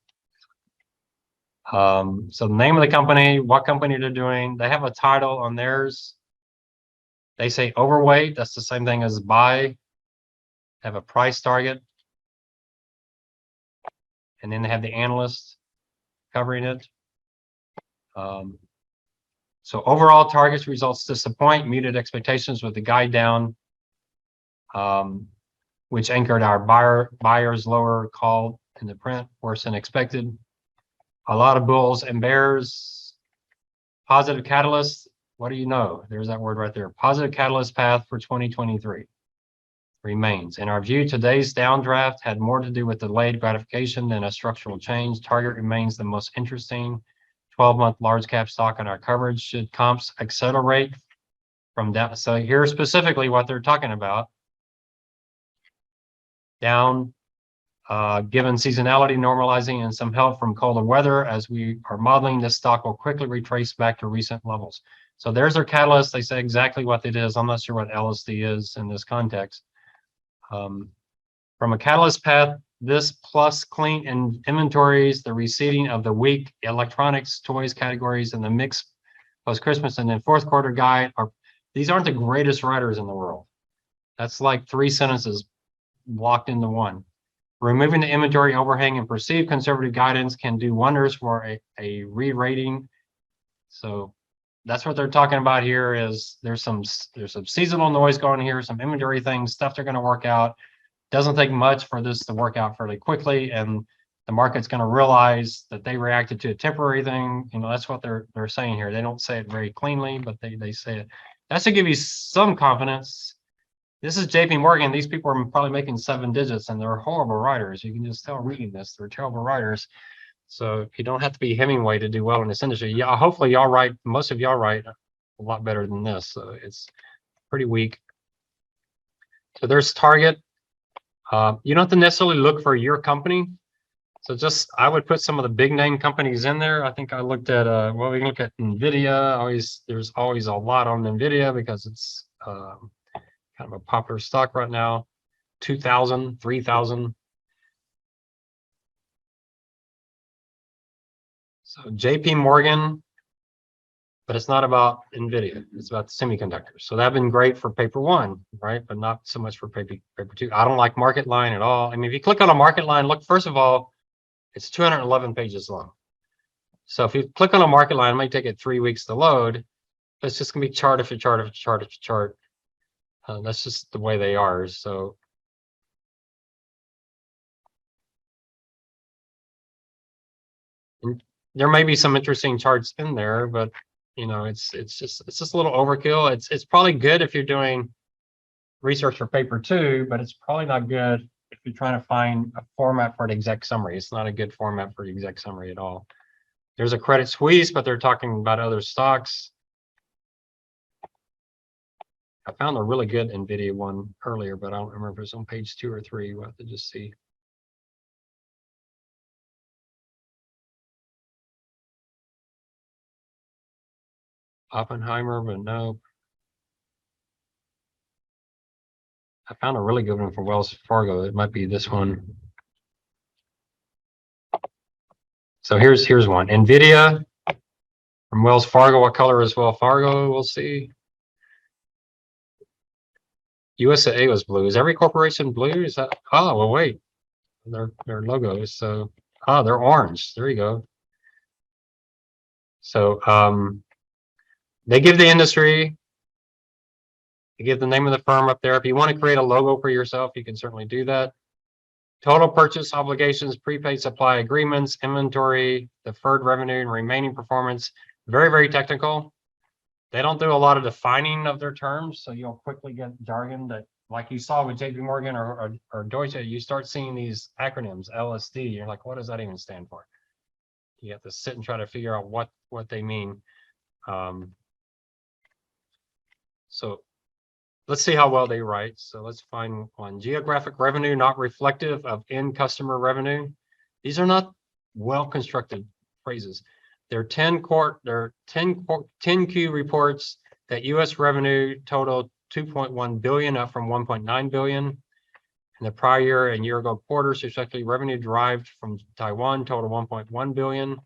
So the name of the company, what company they're doing, they have a title on theirs. They say overweight, that's the same thing as buy. Have a price target. And then they have the analyst covering it. So overall targets results disappoint, muted expectations with the guide down, which anchored our buyers lower call in the print, worse than expected. A lot of bulls and bears. Positive catalyst. What do you know? There's that word right there. Positive catalyst path for 2023 remains. In our view, today's downdraft had more to do with delayed gratification than a structural change. Target remains the most interesting 12-month large cap stock in our coverage. Should comps accelerate from down? So here's specifically what they're talking about. Down, given seasonality normalizing and some help from colder weather, as we are modeling, this stock will quickly retrace back to recent levels. So there's their catalyst. They say exactly what it is. I'm not sure what LSD is in this context. From a catalyst path, this plus clean inventories, the receding of the weak electronics, toys categories, and the mix post-Christmas and then fourth quarter guide are, these aren't the greatest writers in the world. That's like 3 sentences locked into one. Removing the inventory overhang and perceived conservative guidance can do wonders for a re-rating. So that's what they're talking about here is there's some seasonal noise going here, some inventory things, stuff they're going to work out. Doesn't take much for this to work out fairly quickly, and the market's going to realize that they reacted to a temporary thing. You know, that's what they're saying here. They don't say it very cleanly, but they say it. That should give you some confidence. This is JP Morgan. These people are probably making 7 digits and they're horrible writers. You can just tell reading this, they're terrible writers. So you don't have to be Hemingway to do well in this industry. Yeah, hopefully y'all write, most of y'all write a lot better than this. So it's pretty weak. So there's Target. You don't have to necessarily look for your company. So just, I would put some of the big name companies in there. I think I looked at, well, we can look at NVIDIA. There's always a lot on NVIDIA because it's kind of a popular stock right now. 2,000, 3,000. So JP Morgan, but it's not about NVIDIA. It's about the semiconductors. So that's been great for paper 1, right? But not so much for paper 2. I don't like market line at all. I mean, if you click on a market line, look, first of all, it's 211 pages long. So if you click on a market line, it might take it 3 weeks to load. It's just gonna be chart after chart after chart after chart. That's just the way they are. So there may be some interesting charts in there, but you know, it's just a little overkill. It's probably good if you're doing research for paper 2, but it's probably not good if you're trying to find a format for an exec summary. It's not a good format for the exec summary at all. There's a Credit Suisse, but they're talking about other stocks. I found a really good NVIDIA one earlier, but I don't remember if it's on page 2 or 3. We'll have to just see. Oppenheimer, but no. I found a really good one for Wells Fargo. It might be this one. So here's one. NVIDIA from Wells Fargo. What color is Wells Fargo? We'll see. USAA was blue. Is every corporation blue? Is that? Oh, well, wait. Their logos. So, they're orange. There you go. So, they give the industry. They give the name of the firm up there. If you want to create a logo for yourself, you can certainly do that. Total purchase obligations, prepaid supply agreements, inventory, deferred revenue, and remaining performance. Very, very technical. They don't do a lot of defining of their terms, so you'll quickly get jargon that, like you saw with JP Morgan or Deutsche, you start seeing these acronyms, LSD. You're like, what does that even stand for? You have to sit and try to figure out what they mean. So let's see how well they write. So let's find one. Geographic revenue not reflective of end customer revenue. These are not well constructed phrases. There are 10Q reports that U.S. revenue totaled 2.1 billion, up from 1.9 billion in the prior year and year ago quarters. Respectively, revenue derived from Taiwan totaled 1.1 billion,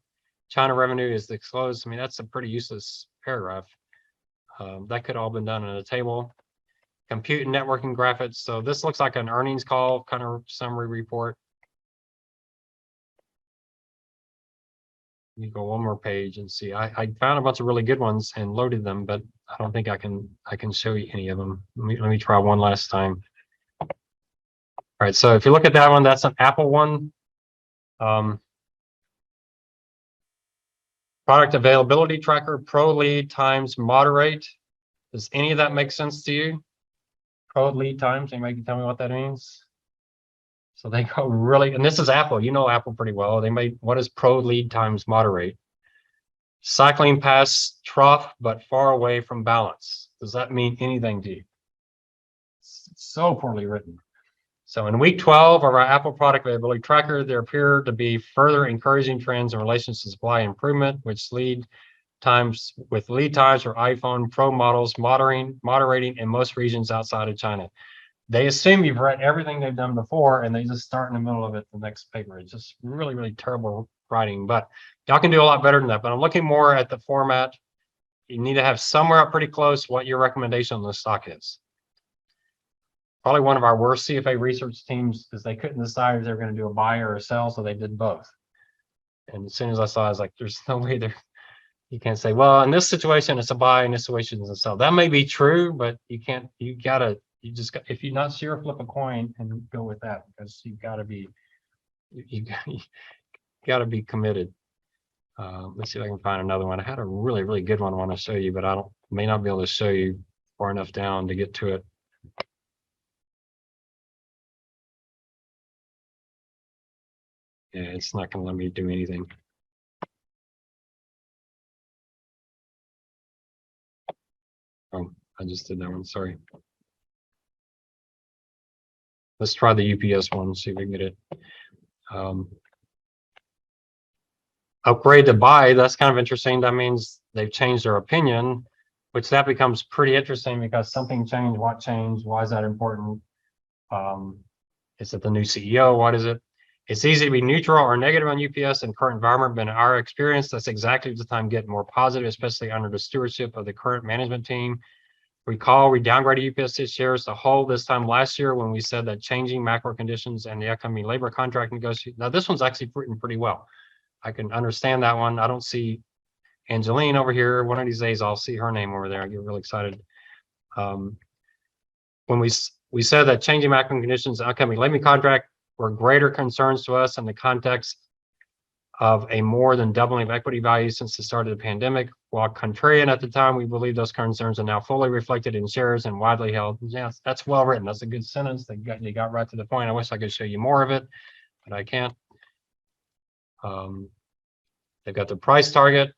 China revenue is disclosed. I mean, that's a pretty useless paragraph. That could all been done in a table. Compute and networking graphics. So this looks like an earnings call kind of summary report. You go one more page and see. I found a bunch of really good ones and loaded them, but I don't think I can show you any of them. Let me try one last time. All right, so if you look at that one, that's an Apple one. Product availability tracker, pro lead times moderate. Does any of that make sense to you? Pro lead times, anybody can tell me what that means? So they go really, and this is Apple, you know Apple pretty well. They made, what is pro lead times moderate? Cycling past trough, but far away from balance. Does that mean anything to you? It's so poorly written. So in week 12 of our Apple product availability tracker, there appear to be further encouraging trends in relation to supply improvement, which lead times for iPhone Pro models moderating in most regions outside of China. They assume you've read everything they've done before and they just start in the middle of it the next paper. It's just really, really terrible writing, but y'all can do a lot better than that. But I'm looking more at the format. You need to have somewhere up pretty close what your recommendation on the stock is. Probably one of our worst CFA research teams is they couldn't decide if they were going to do a buy or a sell, so they did both. And as soon as I saw it, I was like, there's no way there. You can't say, well, in this situation, it's a buy, in this situation, it's a sell. That may be true, but you can't, you just got, if you're not sure, flip a coin and go with that, because you gotta be committed. Let's see if I can find another one. I had a really, really good one I want to show you, but may not be able to show you far enough down to get to it. Yeah, it's not going to let me do anything. Oh, I just did that one. Sorry. Let's try the UPS one, see if we can get it. Upgrade to buy, that's kind of interesting. That means they've changed their opinion, which that becomes pretty interesting because something changed. What changed? Why is that important? Is it the new CEO? What is it? It's easy to be neutral or negative on UPS in current environment, but in our experience, that's exactly the time getting more positive, especially under the stewardship of the current management team. Recall, we downgraded UPS shares to hold this time last year when we said that changing macro conditions and the upcoming labor contract negotiation. Now, this one's actually written pretty well. I can understand that one. I don't see Angeline over here. One of these days, I'll see her name over there. I get really excited. When we said that changing macro conditions, upcoming labor contract were greater concerns to us in the context of a more than doubling of equity value since the start of the pandemic. While contrarian at the time, we believe those concerns are now fully reflected in shares and widely held. Yes, that's well written. That's a good sentence. They got right to the point. I wish I could show you more of it, but I can't. They've got the price target.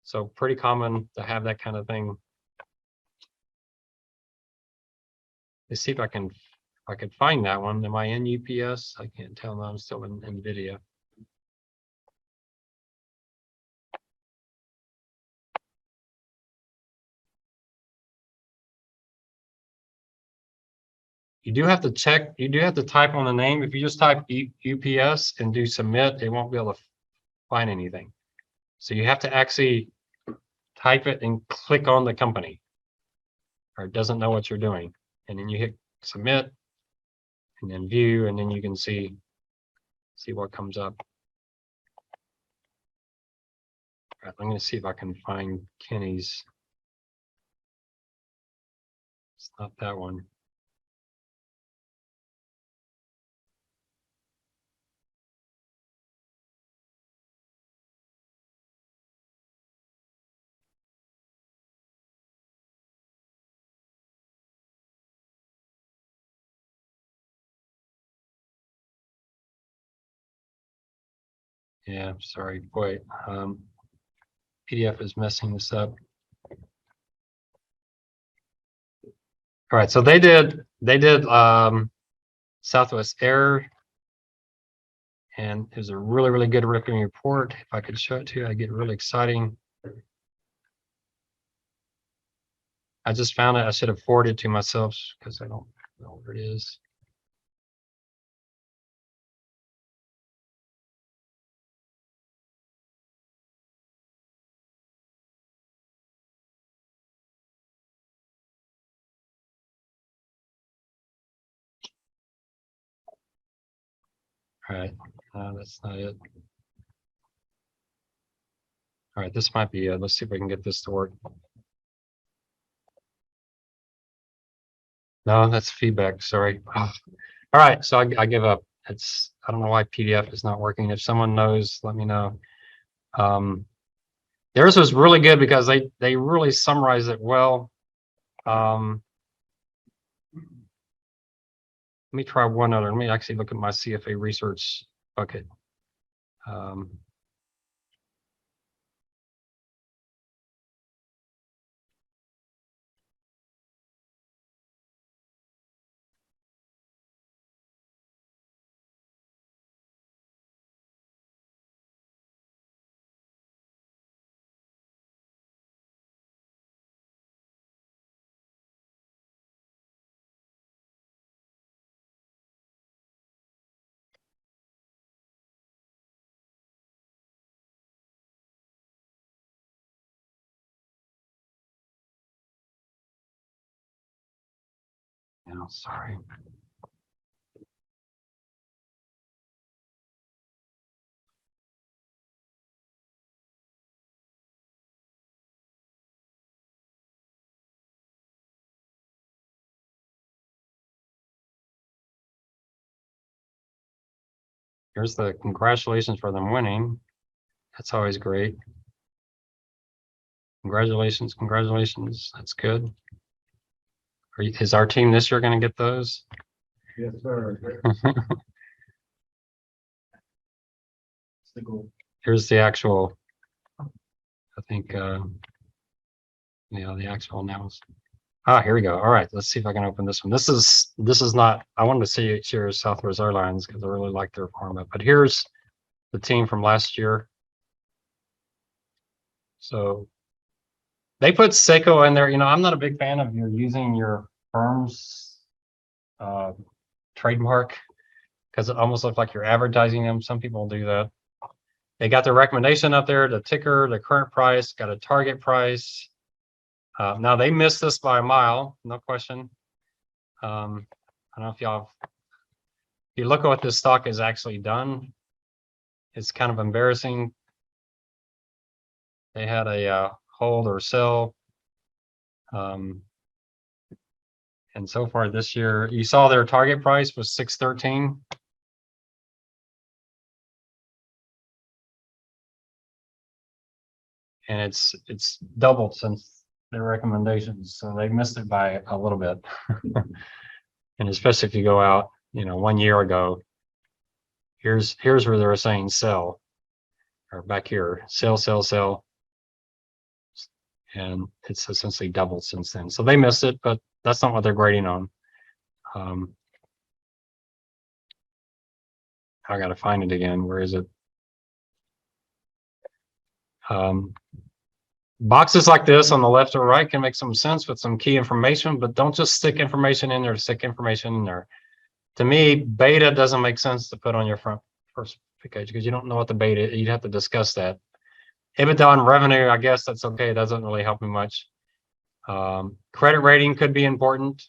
So pretty common to have that kind of thing. Let's see if I can find that one. Am I in UPS? I can't tell now. I'm still in NVIDIA. You do have to check, you do have to type on the name. If you just type UPS and do submit, it won't be able to find anything. So you have to actually type it and click on the company, or it doesn't know what you're doing. And then you hit submit and then view, and then you can see what comes up. All right, I'm going to see if I can find Kenny's. It's not that one. Yeah, sorry, boy. PDF is messing this up. All right, so they did Southwest Air, and it was a really, really good written report. If I could show it to you, I get really exciting. I just found it. I should have forwarded it to myself because I don't know where it is. All right, that's not it. All right, this might be it. Let's see if we can get this to work. No, that's feedback, sorry. All right, so I give up. I don't know why PDF is not working. If someone knows, let me know. Theirs was really good because they really summarized it well. Let me try one other. Let me actually look at my CFA research bucket. No, sorry. Here's the congratulations for them winning. That's always great. Congratulations, congratulations. That's good. Is our team this year going to get those? Yes, sir. It's the goal. Here's the actual, I think, the actual announcement. Ah, here we go. All right, let's see if I can open this one. This is not, I wanted to see it here Southwest Airlines because I really like their format, but here's the team from last year. So they put Seiko in there. You know, I'm not a big fan of you using your firm's trademark because it almost looks like you're advertising them. Some people do that. They got the recommendation up there, the ticker, the current price, got a target price. Now they missed this by a mile, no question. I don't know if y'all, if you look at what this stock has actually done, it's kind of embarrassing. They had a hold or sell. And so far this year, you saw their target price was 613. And it's doubled since their recommendations. So they missed it by a little bit. And especially if you go out, 1 year ago, here's where they were saying sell, or back here, sell, sell, sell. And it's essentially doubled since then. So they missed it, but that's not what they're grading on. I got to find it again. Where is it? Boxes like this on the left or right can make some sense with some key information, but don't just stick information in there to stick information in there. To me, beta doesn't make sense to put on your first page because you don't know what the beta is. You'd have to discuss that. EBITDA on revenue, I guess that's okay. It doesn't really help me much. Credit rating could be important.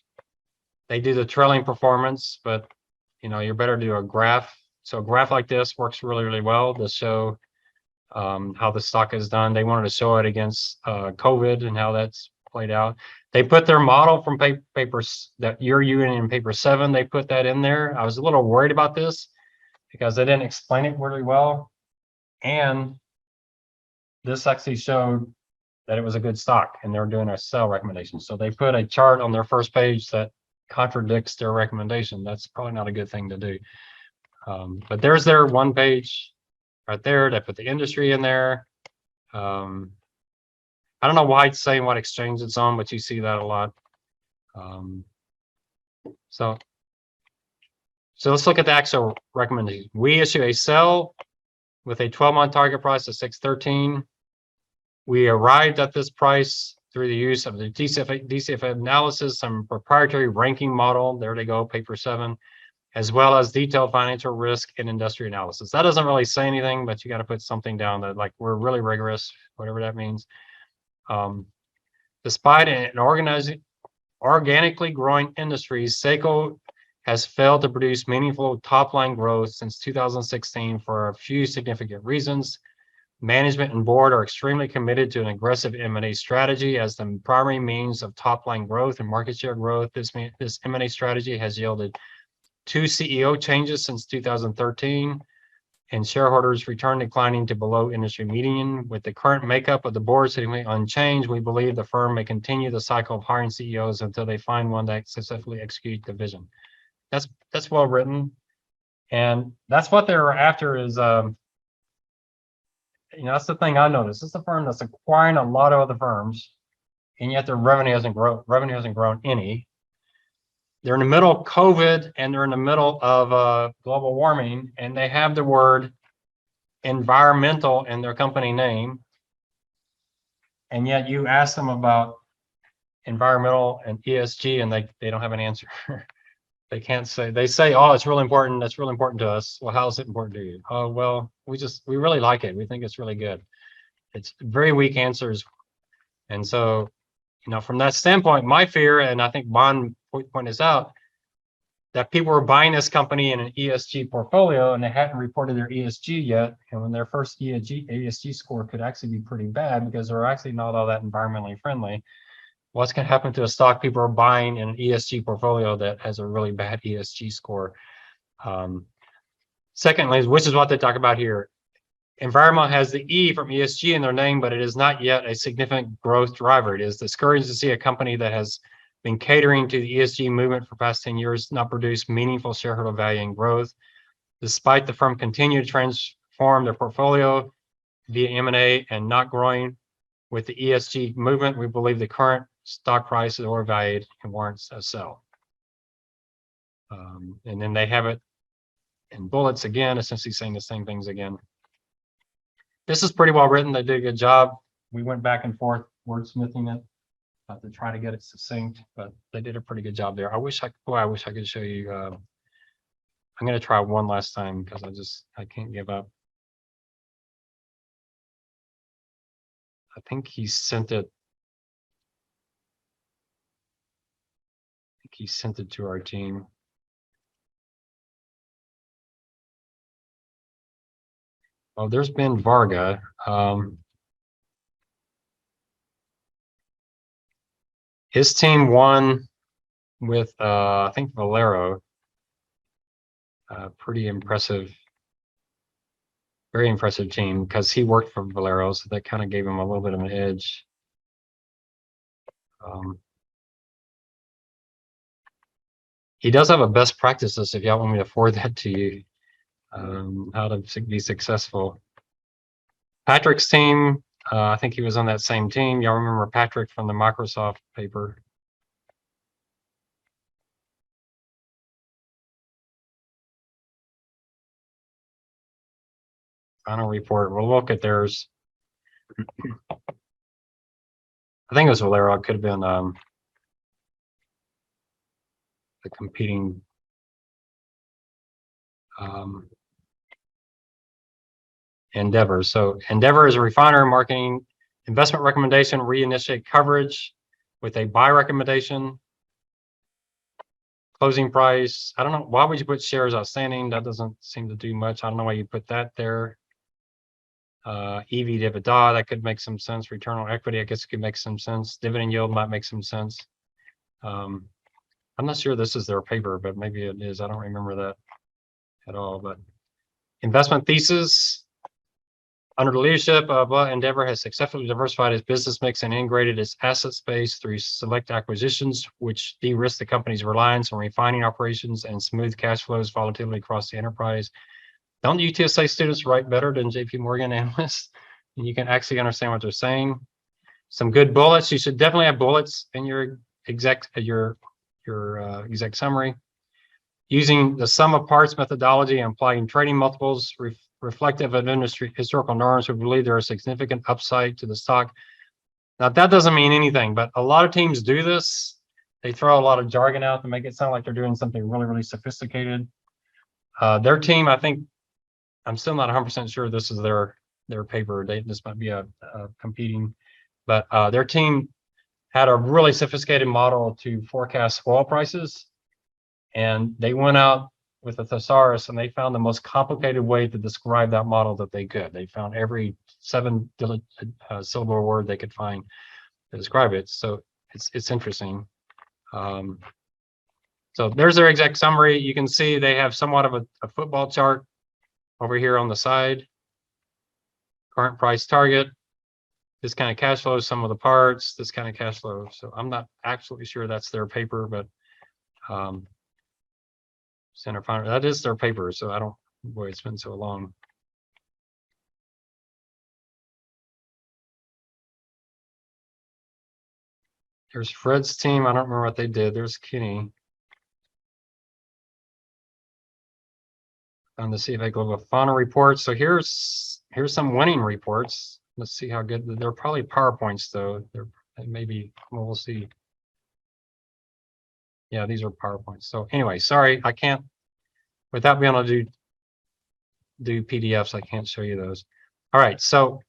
They do the trailing performance, but you're better to do a graph. So a graph like this works really, really well to show how the stock is done. They wanted to show it against COVID and how that's played out. They put their model from papers that you're using in paper 7. They put that in there. I was a little worried about this because they didn't explain it really well. And this actually showed that it was a good stock and they were doing a sell recommendation. So they put a chart on their first page that contradicts their recommendation. That's probably not a good thing to do. But there's their one page right there. They put the industry in there. I don't know why it's saying what exchange it's on, but you see that a lot. So let's look at the actual recommendation. We issue a sell with a 12-month target price of 613. We arrived at this price through the use of the DCF analysis, some proprietary ranking model. There they go, paper 7, as well as detailed financial risk and industry analysis. That doesn't really say anything, but you got to put something down that like we're really rigorous, whatever that means. Despite an organically growing industry, Seiko has failed to produce meaningful top-line growth since 2016 for a few significant reasons. Management and board are extremely committed to an aggressive M&A strategy as the primary means of top-line growth and market share growth. This M&A strategy has yielded 2 CEO changes since 2013 and shareholders return declining to below industry median. With the current makeup of the board sitting unchanged, we believe the firm may continue the cycle of hiring CEOs until they find one that successfully executes the vision. That's well written. And that's what they're after is, that's the thing I noticed. This is a firm that's acquiring a lot of other firms, and yet their revenue hasn't grown any. They're in the middle of COVID and they're in the middle of global warming, and they have the word environmental in their company name. And yet you ask them about environmental and ESG and they don't have an answer. They can't say, they say, oh, it's really important. That's really important to us. Well, how is it important to you? Oh, well, we really like it. We think it's really good. It's very weak answers. And so, from that standpoint, my fear, and I think Bond pointed this out, that people were buying this company in an ESG portfolio and they hadn't reported their ESG yet. And when their first ESG score could actually be pretty bad because they're actually not all that environmentally friendly. What's going to happen to a stock people are buying in an ESG portfolio that has a really bad ESG score? Secondly, which is what they talk about here. Environment has the E from ESG in their name, but it is not yet a significant growth driver. It is discouraging to see a company that has been catering to the ESG movement for the past 10 years not produce meaningful shareholder value and growth. Despite the firm continue to transform their portfolio via M&A and not growing with the ESG movement, we believe the current stock price is overvalued and warrants a sell. And then they have it in bullets again, essentially saying the same things again. This is pretty well written. They did a good job. We went back and forth wordsmithing it to try to get it succinct, but they did a pretty good job there. I wish I could show you. I'm going to try one last time because I can't give up. I think he sent it. He sent it to our team. Oh, there's Ben Varga. His team won with, I think, Valero. Pretty impressive, very impressive team because he worked for Valero, so that kind of gave him a little bit of an edge. He does have a best practice list if y'all want me to forward that to you, how to be successful. Patrick's team, I think he was on that same team. Y'all remember Patrick from the Microsoft paper. Final report. We'll look at theirs. I think it was Valero. It could have been the competing Endeavor. So Endeavor is a refiner marketing investment recommendation, reinitiate coverage with a buy recommendation. Closing price. I don't know. Why would you put shares outstanding? That doesn't seem to do much. I don't know why you put that there. EV to EBITDA, that could make some sense. Return on equity, I guess could make some sense. Dividend yield might make some sense. I'm not sure this is their paper, but maybe it is. I don't remember that at all. But investment thesis. Under the leadership of Endeavor has successfully diversified its business mix and integrated its asset space through select acquisitions, which de-risk the company's reliance on refining operations and smooth cash flows volatility across the enterprise. Don't UTSA students write better than JP Morgan analysts? And you can actually understand what they're saying. Some good bullets. You should definitely have bullets in your exec summary. Using the sum of parts methodology and applying trading multiples reflective of industry historical norms, we believe there is significant upside to the stock. Now that doesn't mean anything, but a lot of teams do this. They throw a lot of jargon out to make it sound like they're doing something really, really sophisticated. Their team, I think, I'm still not 100% sure this is their paper. This might be a competing, but their team had a really sophisticated model to forecast oil prices. And they went out with a thesaurus and they found the most complicated way to describe that model that they could. They found every syllable word they could find to describe it. So it's interesting. So there's their exact summary. You can see they have somewhat of a football chart over here on the side. Current price target. This kind of cash flow, some of the parts, this kind of cash flow. So I'm not absolutely sure that's their paper, but center founder, that is their paper. So I don't, boy, it's been so long. There's Fred's team. I don't remember what they did. There's Kenny. On the CFA Global Fauna report. So here's some winning reports. Let's see how good they're. Probably PowerPoints though. They're maybe we'll see. Yeah, these are PowerPoints. So anyway, sorry, I can't without being able to do PDFs. I can't show you those. All right, so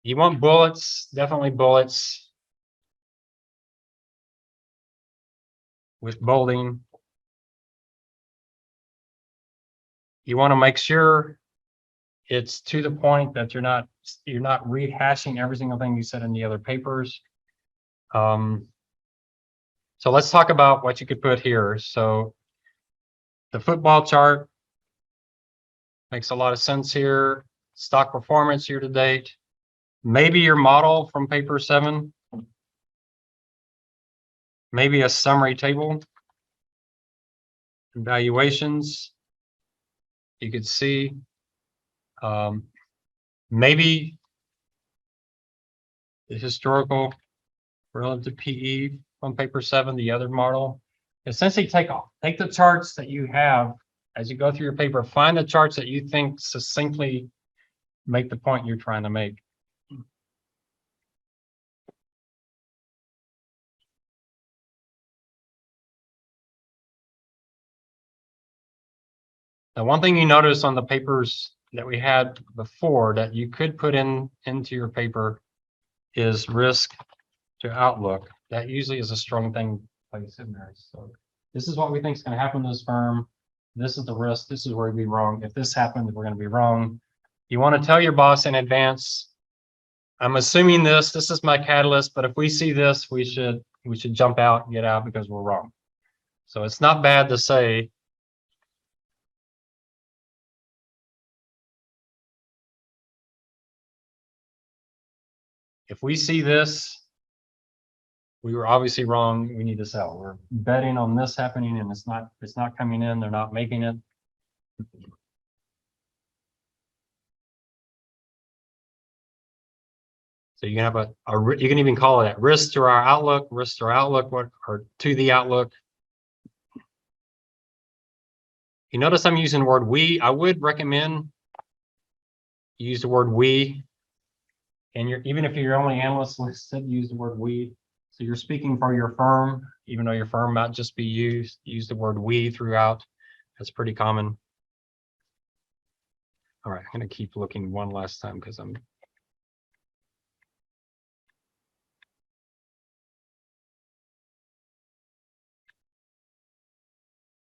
you want bullets? Definitely bullets with bolding. You want to make sure it's to the point that you're not rehashing every single thing you said in the other papers. So let's talk about what you could put here. So the football chart makes a lot of sense here. Stock performance year to date. Maybe your model from paper 7. Maybe a summary table. Valuations. You could see maybe the historical relative PE from paper 7, the other model. Essentially take the charts that you have as you go through your paper, find the charts that you think succinctly make the point you're trying to make. Now, one thing you notice on the papers that we had before that you could put into your paper is risk to outlook. That usually is a strong thing placed in there. So this is what we think is going to happen to this firm. This is the risk. This is where we'd be wrong. If this happens, we're going to be wrong. You want to tell your boss in advance, I'm assuming this is my catalyst, but if we see this, we should jump out and get out because we're wrong. So it's not bad to say, if we see this, we were obviously wrong. We need to sell. We're betting on this happening and it's not coming in. They're not making it. So you can have you can even call it at risk to our outlook, or to the outlook. You notice I'm using the word we. I would recommend you use the word we. And even if you're only analyst listed, use the word we. So you're speaking for your firm, even though your firm might just be used, use the word we throughout. That's pretty common. All right, I'm going to keep looking one last time because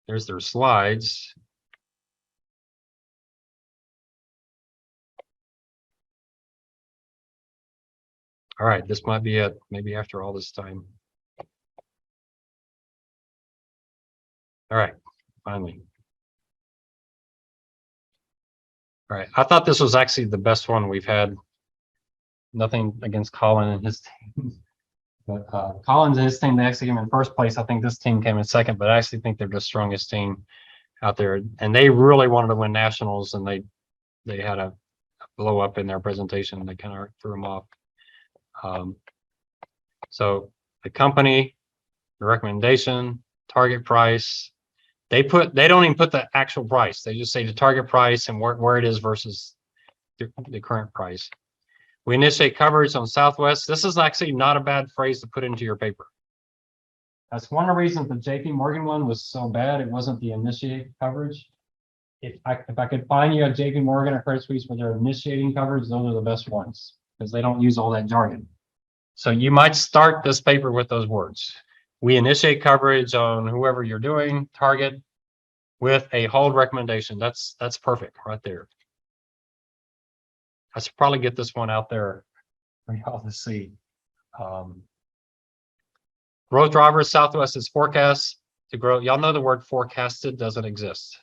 there's their slides. All right, this might be it. Maybe after all this time. All right, finally. All right, I thought this was actually the best one we've had. Nothing against Colin and his team. But Collins and his team, they actually came in first place. I think this team came in second, but I actually think they're the strongest team out there. And they really wanted to win nationals, and they had a blow up in their presentation. They kind of threw them off. So the company, the recommendation, target price, they don't even put the actual price. They just say the target price and where it is versus the current price. We initiate coverage on Southwest. This is actually not a bad phrase to put into your paper. That's one of the reasons the JP Morgan one was so bad. It wasn't the initiate coverage. If I could find you a JP Morgan or Credit Suisse where they're initiating coverage, those are the best ones because they don't use all that jargon. So you might start this paper with those words. We initiate coverage on whoever you're doing, target with a hold recommendation. That's perfect right there. I should probably get this one out there for y'all to see. Growth drivers, Southwest is forecast to grow. Y'all know the word forecasted doesn't exist.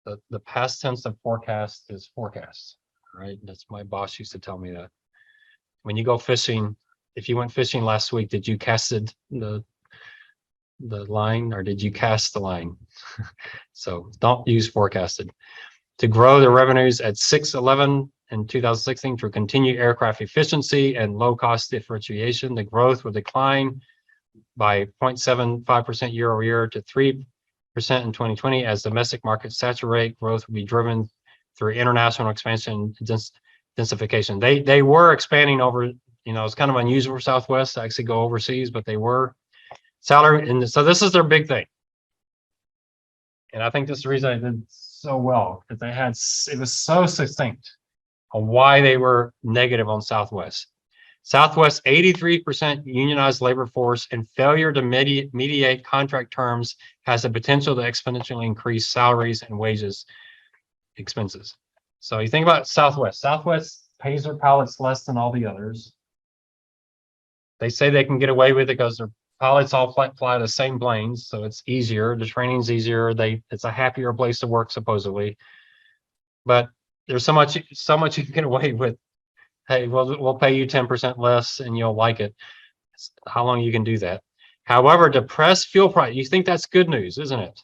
The past tense of forecast is forecast, right? That's my boss used to tell me that. When you go fishing, if you went fishing last week, did you casted the line or did you cast the line? So don't use forecasted. To grow the revenues at 611 in 2016 through continued aircraft efficiency and low cost differentiation, the growth will decline by 0.75% year over year to 3% in 2020 as domestic markets saturate. Growth will be driven through international expansion and densification. They were expanding over, it's kind of unusual for Southwest to actually go overseas, but they were. Salary, and so this is their big thing. And I think this is the reason I did so well, because it was so succinct on why they were negative on Southwest. Southwest 83% unionized labor force and failure to mediate contract terms has the potential to exponentially increase salaries and wages expenses. So you think about Southwest. Southwest pays their pilots less than all the others. They say they can get away with it because their pilots all fly the same planes, so it's easier. The training's easier. It's a happier place to work supposedly. But there's so much you can get away with. Hey, we'll pay you 10% less and you'll like it. How long you can do that? However, depressed fuel price, you think that's good news, isn't it?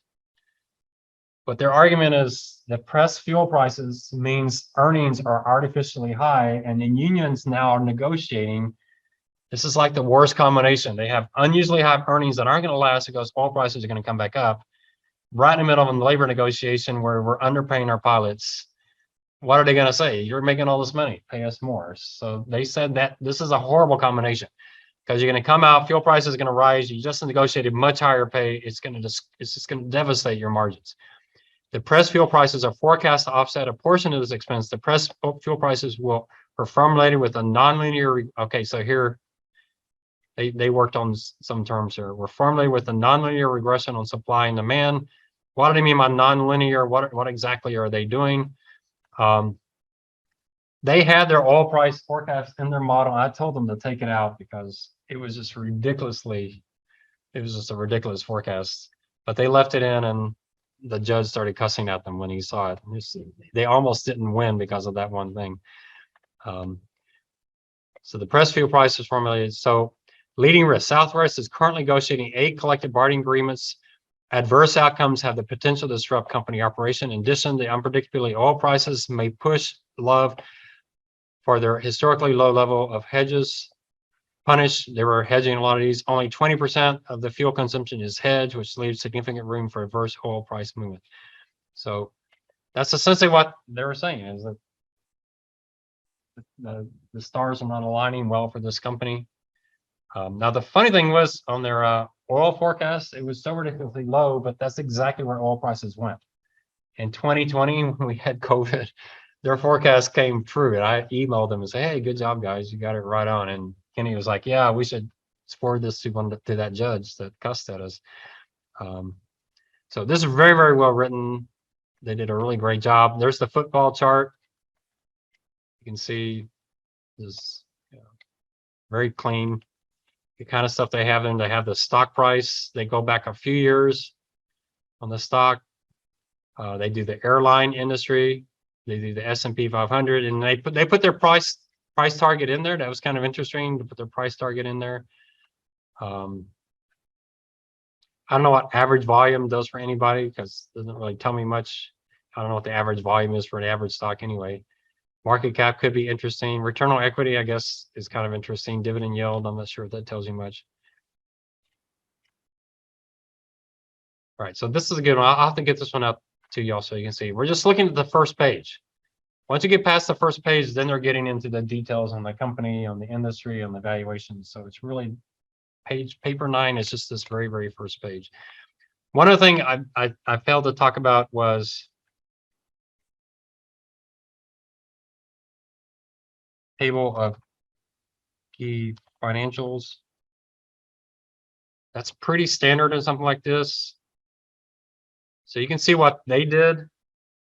But their argument is depressed fuel prices means earnings are artificially high, and the unions now are negotiating. This is like the worst combination. They have unusually high earnings that aren't going to last because oil prices are going to come back up. Right in the middle of a labor negotiation where we're underpaying our pilots. What are they going to say? You're making all this money, pay us more. So they said that this is a horrible combination because you're going to come out, fuel prices are going to rise. You just negotiated much higher pay. It's just going to devastate your margins. Depressed fuel prices are forecast to offset a portion of this expense. Depressed fuel prices will are formulated with a nonlinear. Okay, so here they worked on some terms here. We're formulated with a nonlinear regression on supply and demand. What do they mean by nonlinear? What exactly are they doing? They had their oil price forecast in their model. I told them to take it out because it was just a ridiculous forecast, but they left it in and the judge started cussing at them when he saw it. They almost didn't win because of that one thing. So the press fuel price is formulated. So leading risk, Southwest is currently negotiating 8 collective bargaining agreements. Adverse outcomes have the potential to disrupt company operation. In addition, the unpredictability oil prices may push love for their historically low level of hedges. Punish, they were hedging a lot of these. Only 20% of the fuel consumption is hedged, which leaves significant room for adverse oil price movement. So that's essentially what they were saying, is that the stars are not aligning well for this company. Now, the funny thing was on their oil forecast, it was so ridiculously low, but that's exactly where oil prices went. In 2020, when we had COVID, their forecast came true. And I emailed them and said, hey, good job, guys. You got it right on. And Kenny was like, yeah, we should forward this to that judge that cussed at us. So this is very, very well written. They did a really great job. There's the football chart. You can see this very clean. The kind of stuff they have in, they have the stock price. They go back a few years on the stock. They do the airline industry. They do the S&P 500, and they put their price target in there. That was kind of interesting to put their price target in there. I don't know what average volume does for anybody because it doesn't really tell me much. I don't know what the average volume is for an average stock anyway. Market cap could be interesting. Return on equity, I guess, is kind of interesting. Dividend yield, I'm not sure if that tells you much. All right, so this is a good one. I'll have to get this one up to y'all so you can see. We're just looking at the first page. Once you get past the first page, then they're getting into the details on the company, on the industry, on the valuation. So it's really paper 9 is just this very, very first page. One other thing I failed to talk about was table of key financials. That's pretty standard in something like this. So you can see what they did.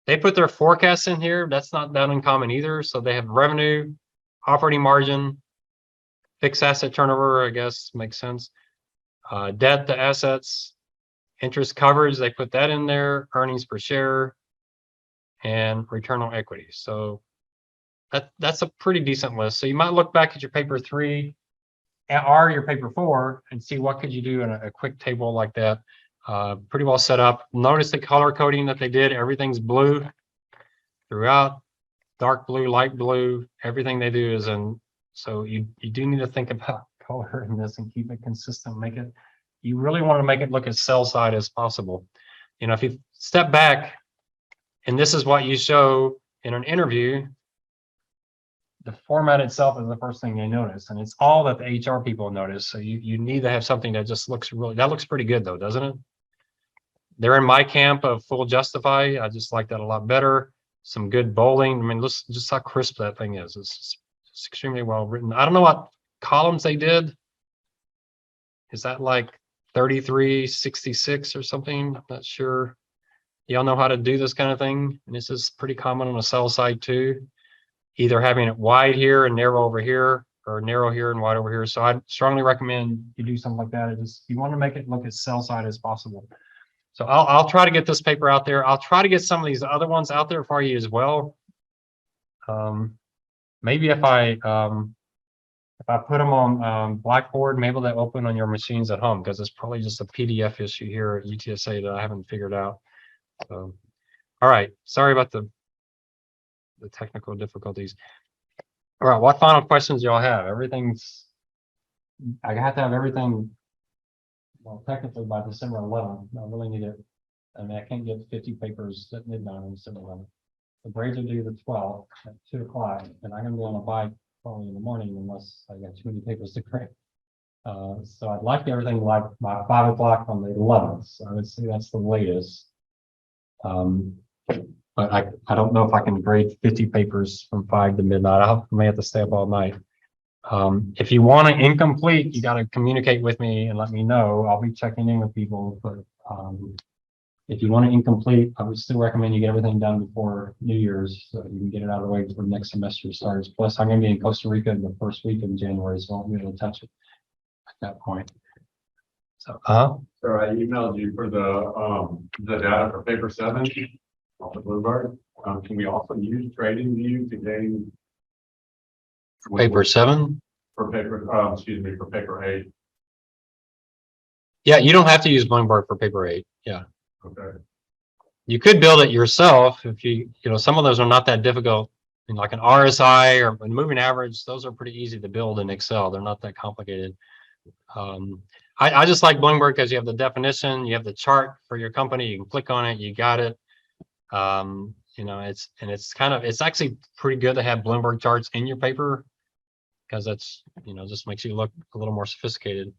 They put their forecasts in here. That's not that uncommon either. So they have revenue, operating margin, fixed asset turnover, I guess makes sense. Debt to assets, interest coverage, they put that in there, earnings per share, and return on equity. So that's a pretty decent list. So you might look back at your paper 3 or your paper 4 and see what could you do in a quick table like that. Pretty well set up. Notice the color coding that they did. Everything's blue throughout, dark blue, light blue. Everything they do is in. So you do need to think about color in this and keep it consistent. You really want to make it look as sell side as possible. You know, if you step back and this is what you show in an interview, the format itself is the first thing they notice, and it's all that the HR people notice. So you need to have something that just looks that looks pretty good though, doesn't it? They're in my camp of full justify. I just like that a lot better. Some good bolding. I mean, listen, just how crisp that thing is. It's extremely well written. I don't know what columns they did. Is that like 3366 or something? I'm not sure. Y'all know how to do this kind of thing. And this is pretty common on the sell side too. Either having it wide here and narrow over here, or narrow here and wide over here. So I'd strongly recommend you do something like that. You want to make it look as sell side as possible. So I'll try to get this paper out there. I'll try to get some of these other ones out there for you as well. Maybe if I put them on Blackboard, maybe they'll open on your machines at home, because it's probably just a PDF issue here at UTSA that I haven't figured out. So, all right, sorry about the technical difficulties. All right, what final questions y'all have? I have to have everything, well, technically by December 11th. I really need it. I mean, I can't get 50 papers at midnight on December 11th. The grades are due the 12th at 2 o'clock, and I'm gonna be on a bike probably in the morning unless I got too many papers to grade. So I'd like everything like by 5 o'clock on the 11th. So I would say that's the latest. But I don't know if I can grade 50 papers from 5 to midnight. I may have to stay up all night. If you want an incomplete, you got to communicate with me and let me know. I'll be checking in with people, but if you want an incomplete, I would still recommend you get everything done before New Year's so you can get it out of the way before next semester starts. Plus, I'm going to be in Costa Rica in the first week of January, so I won't be able to touch it at that point. So, So I emailed you for the data for paper 7 off the Bloomberg. Can we also use trading view to gain Paper 7. for paper, for paper 8? Yeah, you don't have to use Bloomberg for paper 8. Yeah. Okay. You could build it yourself if you know, some of those are not that difficult. And like an RSI or a moving average, those are pretty easy to build in Excel. They're not that complicated. I just like Bloomberg because you have the definition, you have the chart for your company, you can click on it, you got it. You know, it's actually pretty good to have Bloomberg charts in your paper, because that's, you know, just makes you look a little more sophisticated.